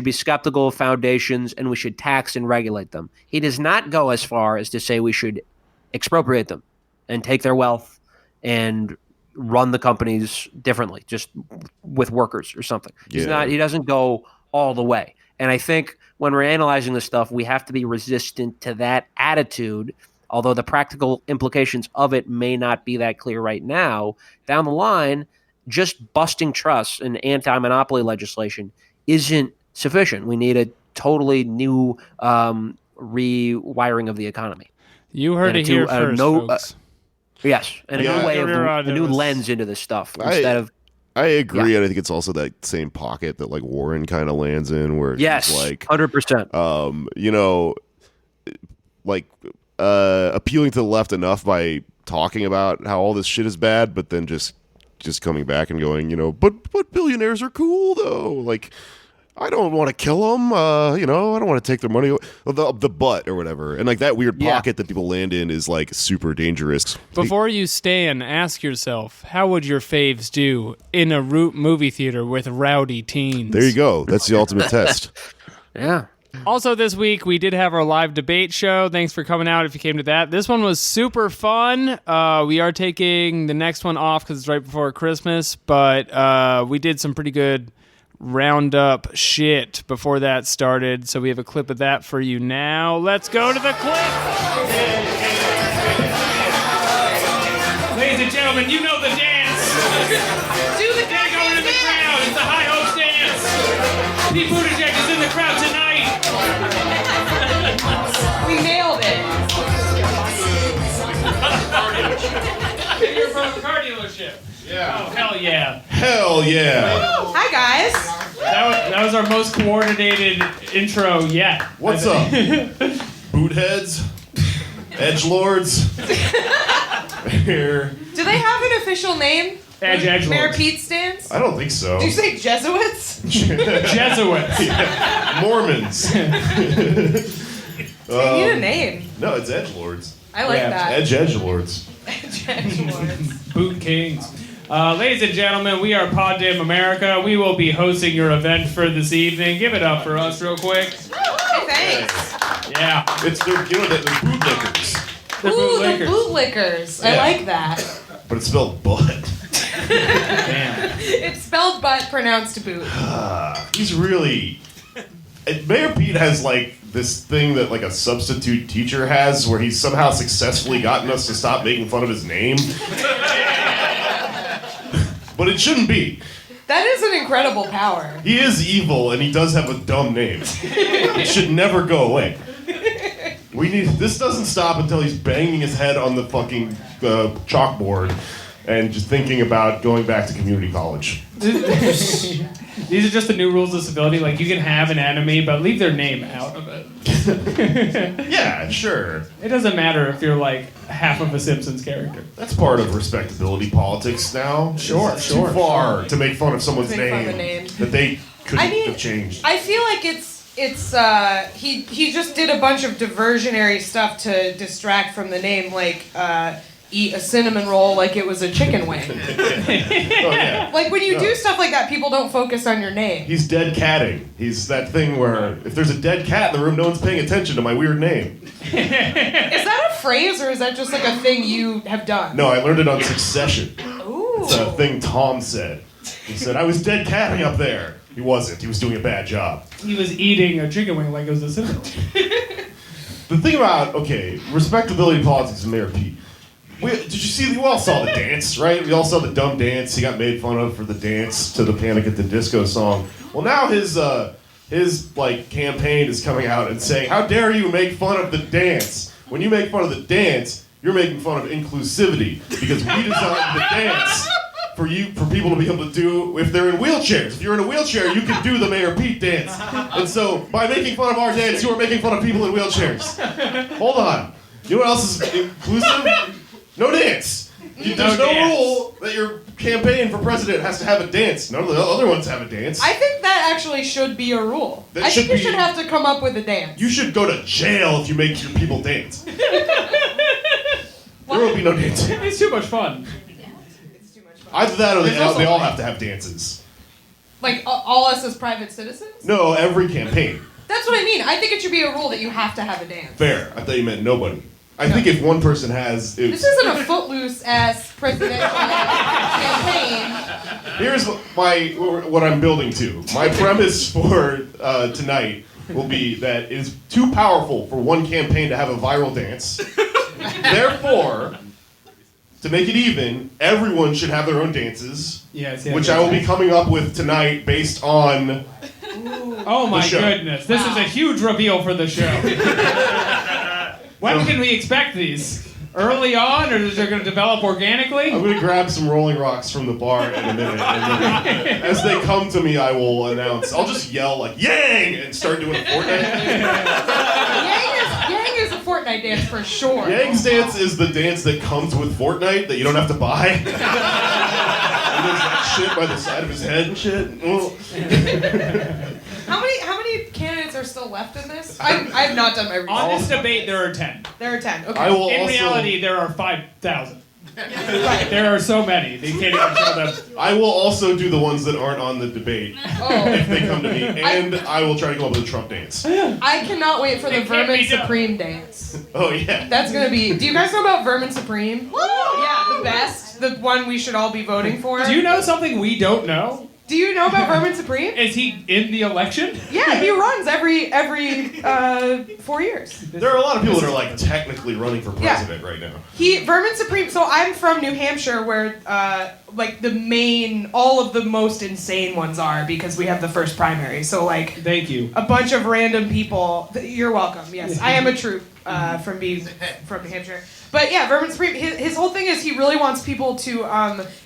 be skeptical of foundations and we should tax and regulate them. He does not go as far as to say we should expropriate them and take their wealth and run the companies differently, just with workers or something. Yeah. He doesn't go all the way. And I think when we're analyzing this stuff, we have to be resistant to that attitude, although the practical implications of it may not be that clear right now. Down the line, just busting trusts and anti-monopoly legislation isn't sufficient. We need a totally new rewiring of the economy. You heard And it here first, folks. Yes, and a new way of a new Radio's- lens into this stuff instead of I agree, and I think it's also that same pocket that like Warren kind of lands in, where yes, he's like 100%. Appealing to the left enough by talking about how all this shit is bad, but then just coming back and going, but billionaires are cool though. Like, I don't want to kill them. I don't want to take their money, the butt or whatever. And like that weird pocket that people land in is like super dangerous. Before you stand, ask yourself, how would your faves do in a movie theater with rowdy teens? There you go. That's the ultimate test. Yeah. Also, this week, we did have our live debate show. Thanks for coming out if you came to that. This one was super fun. We are taking the next one off because it's right before Christmas, but we did some pretty good roundup shit before that started, so we have a clip of that for you now. Let's go to the clip! Ladies and gentlemen, you know the dance! Do the They're going in the crowd. It's the High Hopes dance. Pete Buttigieg is in the crowd tonight. We nailed it. You're from a car dealership. Yeah. Oh, hell yeah. Hell yeah. Hi, guys. That was our most coordinated intro yet. What's up? Bootheads? Edgelords? Here. Do they have an official name? Edgelords. Mayor Pete stands? I don't think so. Did you say Jesuits? Jesuits. Mormons. They need a name. No, it's Edgelords. I like Yeah, that. Edgelords. Edgelords. Boot Kings. Ladies and gentlemen, we are Pod Damn America. We will be hosting your event for this evening. Give it up for us real quick. Hey, thanks. Yeah. It's the bootlickers. They're Ooh, the bootlickers. bootlickers. I Yeah. like that. But it's spelled butt. Damn. It's spelled but pronounced boot. He's really... Mayor Pete has like this thing that like a substitute teacher has where he's somehow successfully gotten us to stop making fun of his name. But it shouldn't be. That is an incredible power. He is evil and he does have a dumb name. It should never go away. This doesn't stop until he's banging his head on the fucking chalkboard and just thinking about going back to community college. These are just the new rules of civility. Like, you can have an enemy, but leave their name out of it. Yeah, sure. It doesn't matter if you're like half of a Simpsons character. That's part of respectability politics now. Sure, It's sure, too far to make fun of someone's Make fun of name, the name. that they couldn't I mean, have changed. I feel like he just did a bunch of diversionary stuff to distract from the name, like eat a cinnamon roll like it was a chicken wing. Oh, yeah. Like when you do stuff like that, people don't focus on your name. He's dead catting. He's that thing where if there's a dead cat in the room, no one's paying attention to my weird name. Is that a phrase or is that just like a thing you have done? No, I learned it on Succession. Ooh. It's a thing Tom said. He said, I was dead catting up there. He wasn't. He was doing a bad job. He was eating a chicken wing like it was a cinnamon. The thing about, respectability politics and Mayor Pete. Did you see, we all saw the dance, right? We all saw the dumb dance. He got made fun of for the dance to the Panic at the Disco song. Well, now his campaign is coming out and saying, how dare you make fun of the dance? When you make fun of the dance, you're making fun of inclusivity because we designed the dance for people to be able to do if they're in wheelchairs. If you're in a wheelchair, you can do the Mayor Pete dance. And so, by making fun of our dance, you are making fun of people in wheelchairs. Hold on. You know what else is inclusive? No dance. There's no rule that your campaign for president has to have a dance. None of the other ones have a dance. I think that actually should be a rule. That I think you should should be- have to come up with a dance. You should go to jail if you make your people dance. There will be no dancing. It's too much fun. It's too much fun. Either that or There's also they all like- have to have dances. Like all us as private citizens? No, every campaign. That's what I mean. I think it should be a rule that you have to have a dance. Fair. I thought you meant nobody. I think if one person has... This isn't a footloose ass presidential campaign. Here's what I'm building to. My premise for tonight will be that it is too powerful for one campaign to have a viral dance. Therefore, to make it even, everyone should have their own dances, Yes, which I will be coming up with tonight based on... Oh my show. goodness, this is a huge reveal for the show. When can we expect these? Early on, or is it going to develop organically? I'm going to grab some Rolling Rocks from the bar in a minute, and then as they come to me, I will announce. I'll just yell like "Yang!" and start doing Fortnite. Yang is a Fortnite dance for sure. Yang's dance is the dance that comes with Fortnite that you don't have to buy. He does that shit by the side of his head and shit. How many candidates are still left in this? I have not done my research. On this debate, there are 10. There are 10. Okay. I will In also, reality, there are 5,000. There are so many. They can't even show them. I will also do the ones that aren't on the debate Oh. if they come to me, and I will try to come up with a Trump dance. I cannot wait for the It can't Vermin be done. Supreme dance. Oh yeah. That's gonna be. Do you guys know about Vermin Supreme? Yeah, the best. The one we should all be voting for. Do you know something we don't know? Do you know about Vermin Supreme? Is he in the election? Yeah, he runs every 4 years. There are a lot of people that are like technically running for president right now. Vermin Supreme. So I'm from New Hampshire, where all of the most insane ones are because we have the first primary. So like Thank you. a bunch of random people. You're welcome. Yes, I am a troop from being from New Hampshire. But yeah, Vermin Supreme. His whole thing is he really wants people to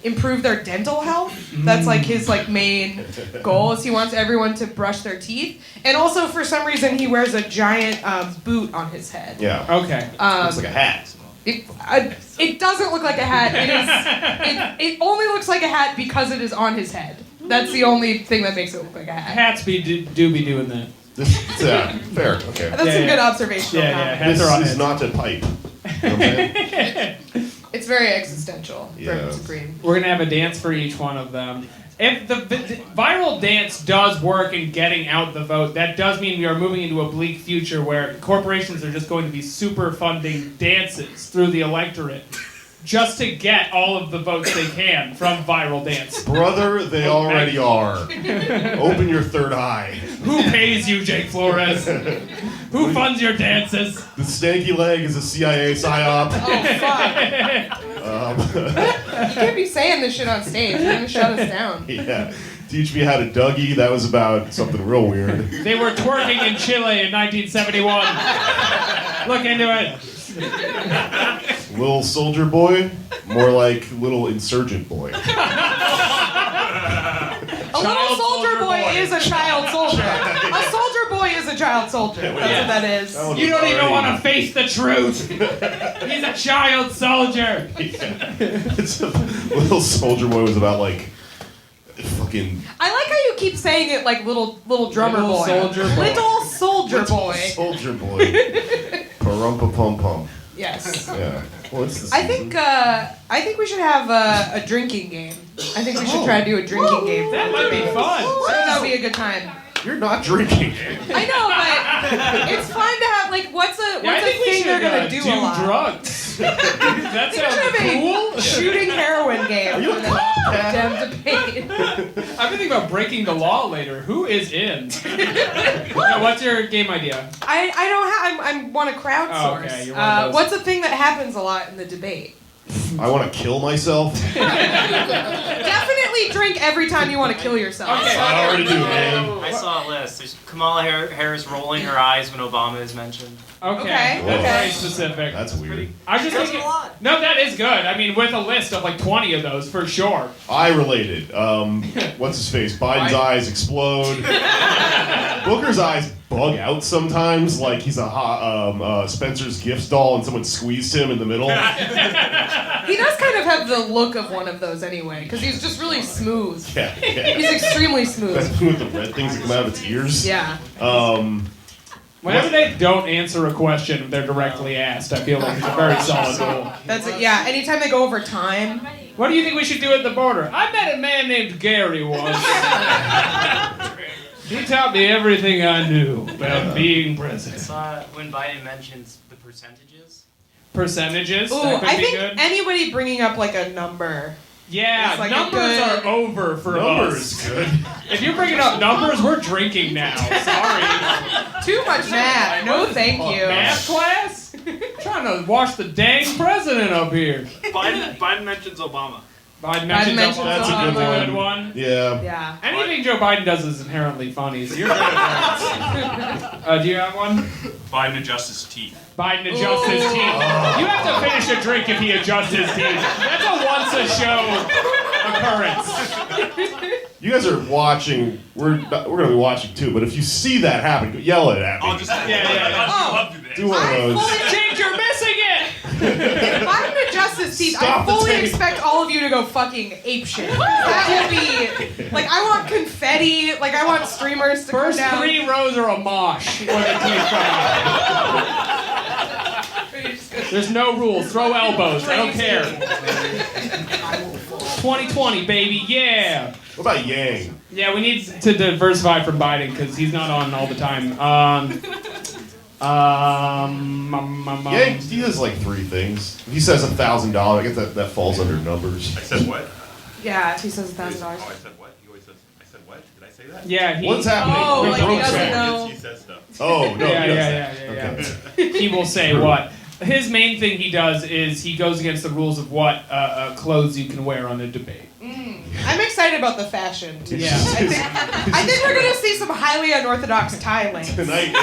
improve their dental health. That's like his main goal. Is he wants everyone to brush their teeth, and also for some reason he wears a giant boot on his head. Yeah. Okay. Looks like a hat. It doesn't look like a hat. It only looks like a hat because it is on his head. That's the only thing that makes it look like a hat. Hats do be doing that. Fair. Okay. That's some good observation. Hats This are on is heads. not a pipe. You know what I'm saying? It's very existential. Yeah. Vermin Supreme. We're gonna have a dance for each one of them. If the viral dance does work in getting out the vote, that does mean we are moving into a bleak future where corporations are just going to be super funding dances through the electorate just to get all of the votes they can from viral dance. Brother, they already are. Open your third eye. Who pays you, Jake Flores? Who funds your dances? The stanky leg is a CIA psyop. Oh fuck! You can't be saying this shit on stage. You're gonna shut us down. Yeah. Teach me how to Dougie. That was about something real weird. They were twerking in Chile in 1971. Look into it. Little soldier boy, more like little insurgent boy. A little soldier is a child soldier. A soldier boy is a child soldier. That's what that is. You don't even want to face the truth. He's a child soldier. It's a little soldier boy was about like fucking I like how you keep saying it like little drummer Little boy. soldier boy. Little soldier boy. soldier boy. Parumpa pum pum. Yes. Yeah. What's this? I think we should have a drinking game. I think we should try to do a drinking game. That might be fun. I think that would be a good time. You're not drinking. I know, but it's fun to have like what's a thing they're gonna do a lot. drugs. That We should have a shooting heroin game for the Dem debate. I've been thinking about breaking the law later. Who is in? Now, what's your game idea? I don't have. I want to crowdsource. Oh, okay, you're one of those. What's a thing that happens a lot in the debate? I want to kill myself. Definitely drink every time you want to kill yourself. Okay. I already do, man. I saw a list. There's Kamala Harris rolling her eyes when Obama is mentioned. Okay, okay. Very specific. That's weird. I just That's thinking. a lot. No, that is good. I mean, with a list of like 20 of those for sure. I related. What's his face? Biden's eyes explode. Booker's eyes bug out sometimes, like he's a Spencer's Gifts doll and someone squeezed him in the middle. He does kind of have the look of one of those anyway, because he's just really smooth. Yeah. He's extremely smooth. That's with the red things that come out of its ears. Yeah. Whenever they don't answer a question, if they're directly asked, I feel like it's a very solid rule. That's it. Yeah. Anytime they go over time. What do you think we should do at the border? I met a man named Gary once. He taught me everything I knew about being I president. saw when Biden mentions the percentages. Percentages? Ooh, That could I be think good. anybody bringing up like a number. Yeah, It's like a numbers good- are over for Numbers us. good. If you're bringing up numbers, we're drinking now. Sorry. Too much math. No, thank you. Math class? Trying to watch the dang president up here. Biden mentions Obama. Biden mentions mentions Obama. That's a good That's a one. good one. Yeah. Yeah. Anything Joe Biden does is inherently funny, so you're good at that. Do you have one? Biden adjusts his teeth. Biden adjusts his teeth. You have to finish a drink if he adjusts his teeth. That's a once-a-show occurrence. You guys are watching. We're gonna be watching too. But if you see that happen, yell it at me. I'll just yeah. Oh. love to do this. Do one of those. James, you're missing it! If Biden adjusts his teeth, I Stop the fully tape. expect all of you to go fucking apeshit. That will be like I want confetti. Like I want streamers to First come down. 3 rows are a mosh when the teeth come out. There's no rules. Throw elbows. I don't care. 2020, baby. Yeah. What about Yang? Yeah, we need to diversify from Biden because he's not on all the time. Yang, he does like 3 things. If he says $1,000, I guess that falls under numbers. I said what? Yeah, if he says $1,000. Oh, I said what? He always says, I said what? Did I say that? Yeah, he. What's happening? Oh, We like he broke doesn't that. know. He says stuff. Oh no. Yeah, he yeah, doesn't. yeah. He will say what. His main thing he does is he goes against the rules of what clothes you can wear on a debate. I'm excited about the fashion. Yeah. I think we're gonna see some highly unorthodox tie lengths. Tonight,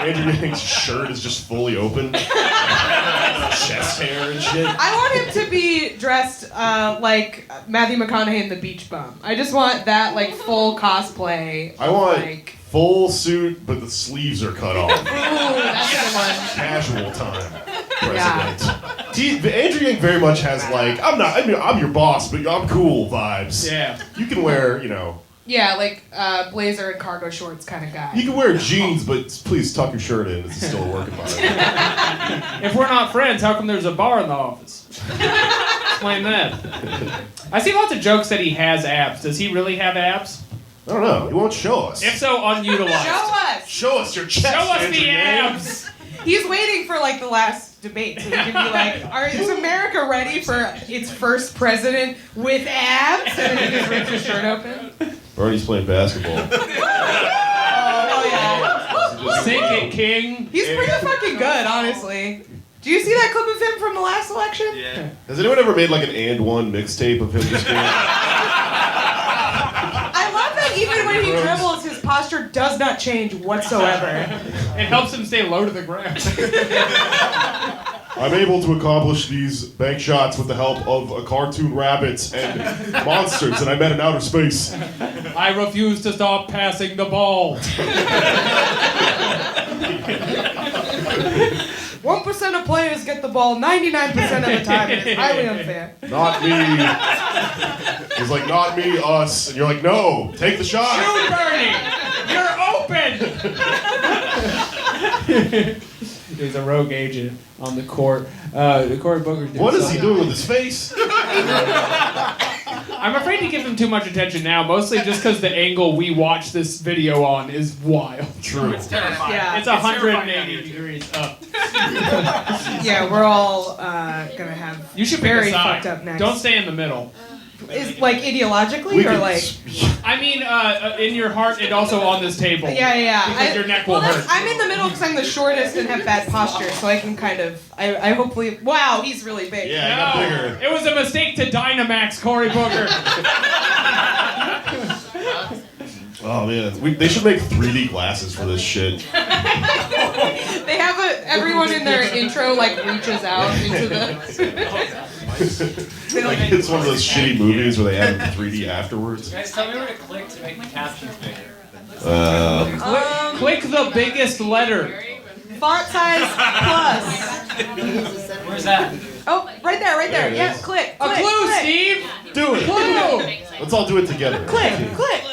Andrew Yang's shirt is just fully open. Chest hair and shit. I want him to be dressed like Matthew McConaughey in The Beach Bum. I just want that like full cosplay. I want like. full suit, but the sleeves are cut off. Ooh, that's the one. Casual time. President. Andrew Yang very much has like I'm your boss, but I'm cool vibes. Yeah. You can wear Yeah, like blazer and cargo shorts kind of guy. you can wear jeans, but please tuck your shirt in. This is still a work environment. If we're not friends, how come there's a bar in the office? Explain that. I see lots of jokes that he has abs. Does he really have abs? I don't know. He won't show us. If so, unutilized. Show us. Show us your chest. Show us Andrew the Yang. abs. He's waiting for like the last debate so he can be like, is America ready for its first president with abs? And then he just rips his shirt open. Barney's playing basketball. Oh, hell yeah. Sink it, King. He's pretty fucking good, honestly. Do you see that clip of him from the last election? Yeah. Has anyone ever made like an and one mixtape of him just being? I love that even when he dribbles, his posture does not change whatsoever. It helps him stay low to the ground. I'm able to accomplish these bank shots with the help of a cartoon rabbits and monsters that I met in outer space. I refuse to stop passing the ball. 1% of players get the ball 99% of the time. It's highly unfair. Not me. He's like, not me, us. And you're like, no, take the shot. Shoot, Bernie! You're open! He's a rogue agent on the court. Cory Booker did What is he something. doing with his face? I'm afraid to give him too much attention now, mostly just because the angle we watch this video on is wild. True. It's terrifying. Yeah. It's 180 degrees up. Yeah, we're all gonna have You should pick very a side. fucked up next. Don't stay in the middle. Is like ideologically We or can- like I mean, in your heart and also on this table. yeah. Because your neck will hurt. I'm in the middle because I'm the shortest and have bad posture, so I can kind of I hopefully wow he's really big. Yeah, I got No, bigger. it was a mistake to Dynamax Cory Booker. Oh man, they should make 3D glasses for this shit. They have everyone in their intro like reaches out into the. Like it's one of those shitty movies where they add 3D afterwards. Guys, tell me where to click to make the captions bigger. Click the biggest letter. Font size plus. Where's that? Oh, right there. There it Yeah, is. click. A click, clue, click. Steve! Do it. Clue! Let's all do it together. Click. Click.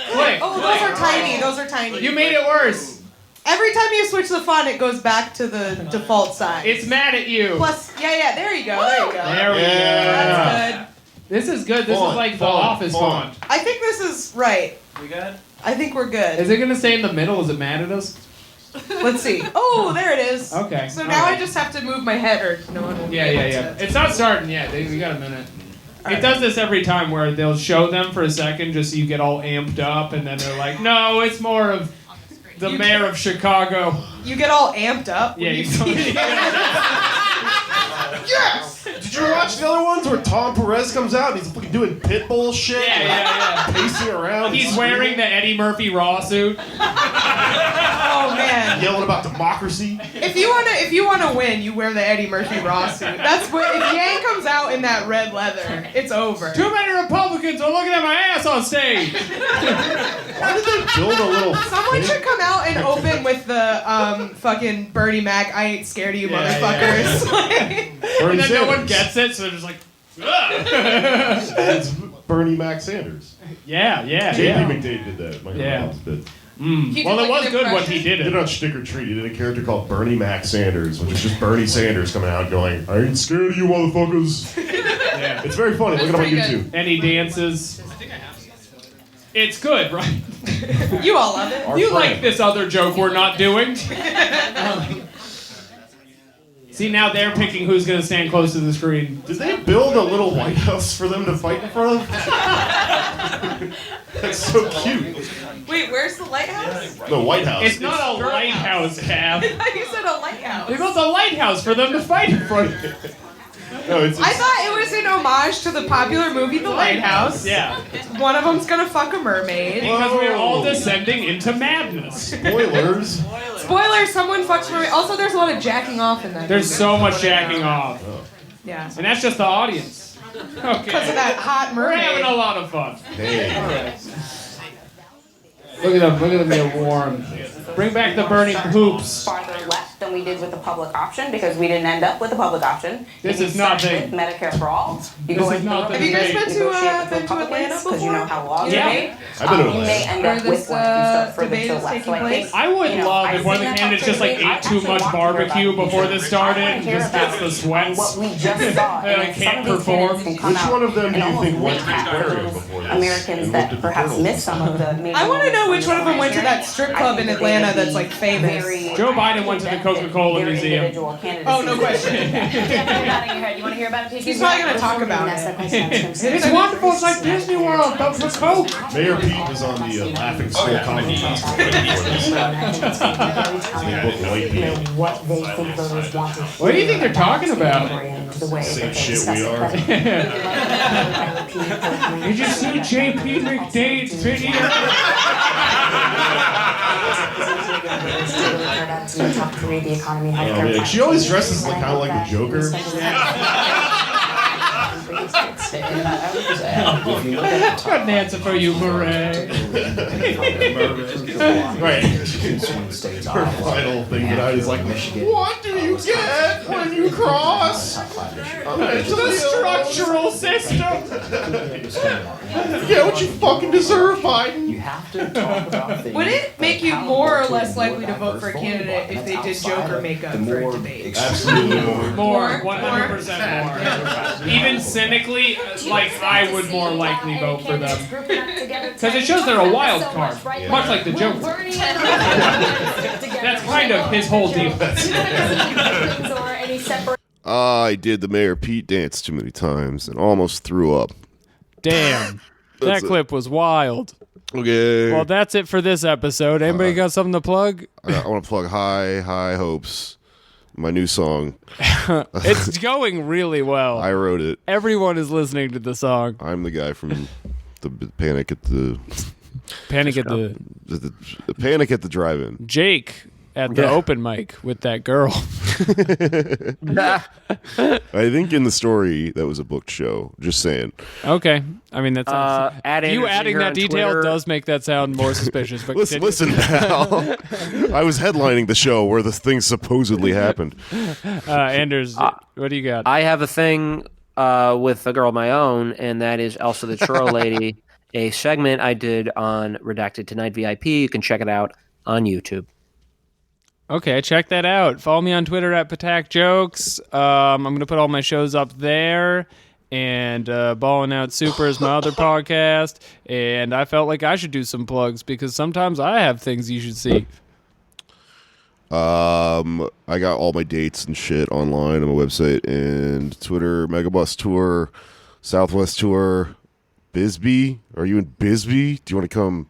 Oh, those are tiny. Those are tiny. You made it worse. Every time you switch the font, it goes back to the default size. It's mad at you. Plus, yeah. There you go. There you go. There we Yeah. That's good. go. This is good. This Font, is like the font, office font. I think this is right. We good? I think we're good. Is it gonna stay in the middle? Is it mad at us? Let's see. Oh, there it is. Okay. So now I just have to move my head, or no one will be able to. It's not starting yet. We got a minute. It Alright. does this every time where they'll show them for a second just so you get all amped up, and then they're like, "No, it's more of the You mayor of Chicago." You get all amped up. Yeah, when you see Yes! Did you watch the other ones where Tom Perez comes out and he's fucking doing pitbull shit? Yeah. Pacing around. He's wearing the Eddie Murphy Raw suit. Oh man. Yelling about democracy. If you wanna win, you wear the Eddie Murphy Raw suit. That's what. If Yang comes out in that red leather, it's over. Too many Republicans are looking at my ass on stage. Why did they build a little Someone thing? should come out and open with the fucking Bernie Mac. I ain't scared of you, motherfuckers. And then no one gets it, so they're just like, ugh. It's Bernie Mac Sanders. Yeah. J.P. McDade did that. Michael Yeah. Robbins did. He did, Well, it like, was an good when he impression. did He did it. it on Stick or Treat. He did a character called Bernie Mac Sanders, which is just Bernie Sanders coming out going, I ain't scared of you motherfuckers. Yeah. It's very funny. Look it up on pretty YouTube. And he dances. It's good, right? You all love it. Our You friend. like this other joke we're not doing? See, now they're picking who's going to stand close to the screen. Did they build a little White House for them to fight in front of? That's so cute. Wait, where's the lighthouse? The White House. It's not a lighthouse, Cav. I thought you said a lighthouse. They built a lighthouse for them to fight in front of. No, it's I thought it was an homage to the popular movie The Lighthouse. Yeah. One of them's gonna fuck a mermaid. Because we're all Whoa. descending into madness. spoilers. Spoiler, someone fucks a mermaid. Also, there's a lot of jacking off in that There's movie. so much jacking off. Yeah. And that's just the audience. Because of Okay. that hot We're having mermaid. a lot of fun. Hey. Look at them being warm. Bring back the burning hoops. Farther left than we did with the public option because we didn't end up with the public option. This You is start nothing. with Medicare for all. You This go is into not the the Have you guys debate. been to Atlanta because you know how laws Yeah. are made. I've been to You may Atlanta. end Where up this, with one if you start further debate to the is left. taking So I think, place? I would you know, love I've if one of seen the that candidates just like debate. ate I've too actually much walked through about barbecue it. before this started I and wanna hear just gets the about sweats. what we just saw. They, like, And some can't of these perform. candidates can come Which out one of them do you and think almost went to the recap aquarium those before this? Americans and that looked at the perhaps turtles? missed some of the major I want to know which one of them went to hearing. that strip I club think in that they Atlanta would that's be like famous. very Joe Biden went to the benefit Coca-Cola their Museum. individual candidacy. Oh, no question. You want to hear about it? He's probably gonna talk about it. It's wonderful. It's like Disney World, but for Coke. Mayor Pete was on the Laughing Skull Comedy Festival before this. They booked white people. What they think voters want to hear. What do you think they're talking about? The way Same that they shit discuss we it. are. Did you see J.P. McDade's video? country, the economy, Yeah, healthcare. like, she always dresses kind of like the Joker. Got an answer for you, Murray. Right. Her final thing that I was like, what do you get when you cross The structural system. You get what you fucking deserve, Biden. You have to talk about things. Would it make you more or less likely to vote for a candidate if they did Joker makeup for a debate? Absolutely More, 100% more. Even cynically, like I would more likely vote for them because it shows they're a wild card, much like the Joker. That's kind of his whole deal. I did the Mayor Pete dance too many times and almost threw up. Damn. That That's clip was wild. Okay. Well, that's it for this episode. Anybody got something to plug? I want to plug High Hopes, my new song. It's going really well. I wrote it. Everyone is listening to the song. I'm the guy from the Panic at the Panic at the Panic at the Drive-In. Jake at the open mic with that girl. I think in the story that was a booked show. Just saying. Okay. I mean, that's Andrew adding Zinger that on detail Twitter. does make that sound more suspicious. But Listen, pal. I was headlining the show where this thing supposedly happened. Anders, what do you got? I have a thing with a girl of my own, and that is Elsa the Churro Lady, a segment I did on Redacted Tonight VIP. You can check it out on YouTube. Okay, check that out. Follow me on Twitter at Patak Jokes. I'm going to put all my shows up there. And Ballin' Out Super is my other podcast. And I felt like I should do some plugs because sometimes I have things you should see. I got all my dates and shit online on my website and Twitter. Megabus Tour, Southwest Tour, Bisbee. Are you in Bisbee? Do you want to come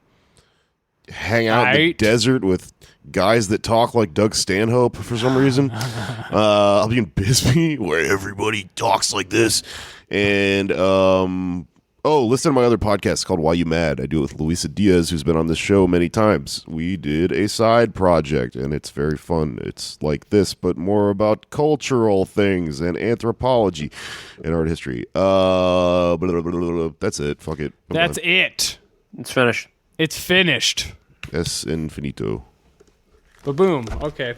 hang out in the desert with guys that talk like Doug Stanhope for some reason? I'll be in Bisbee where everybody talks like this. And listen to my other podcast called Why You Mad. I do it with Luisa Diaz, who's been on this show many times. We did a side project, and it's very fun. It's like this, but more about cultural things and anthropology and art history. That's it. Fuck it. That's it. It's finished. It's finished. Es infinito. Ba-boom. Okay.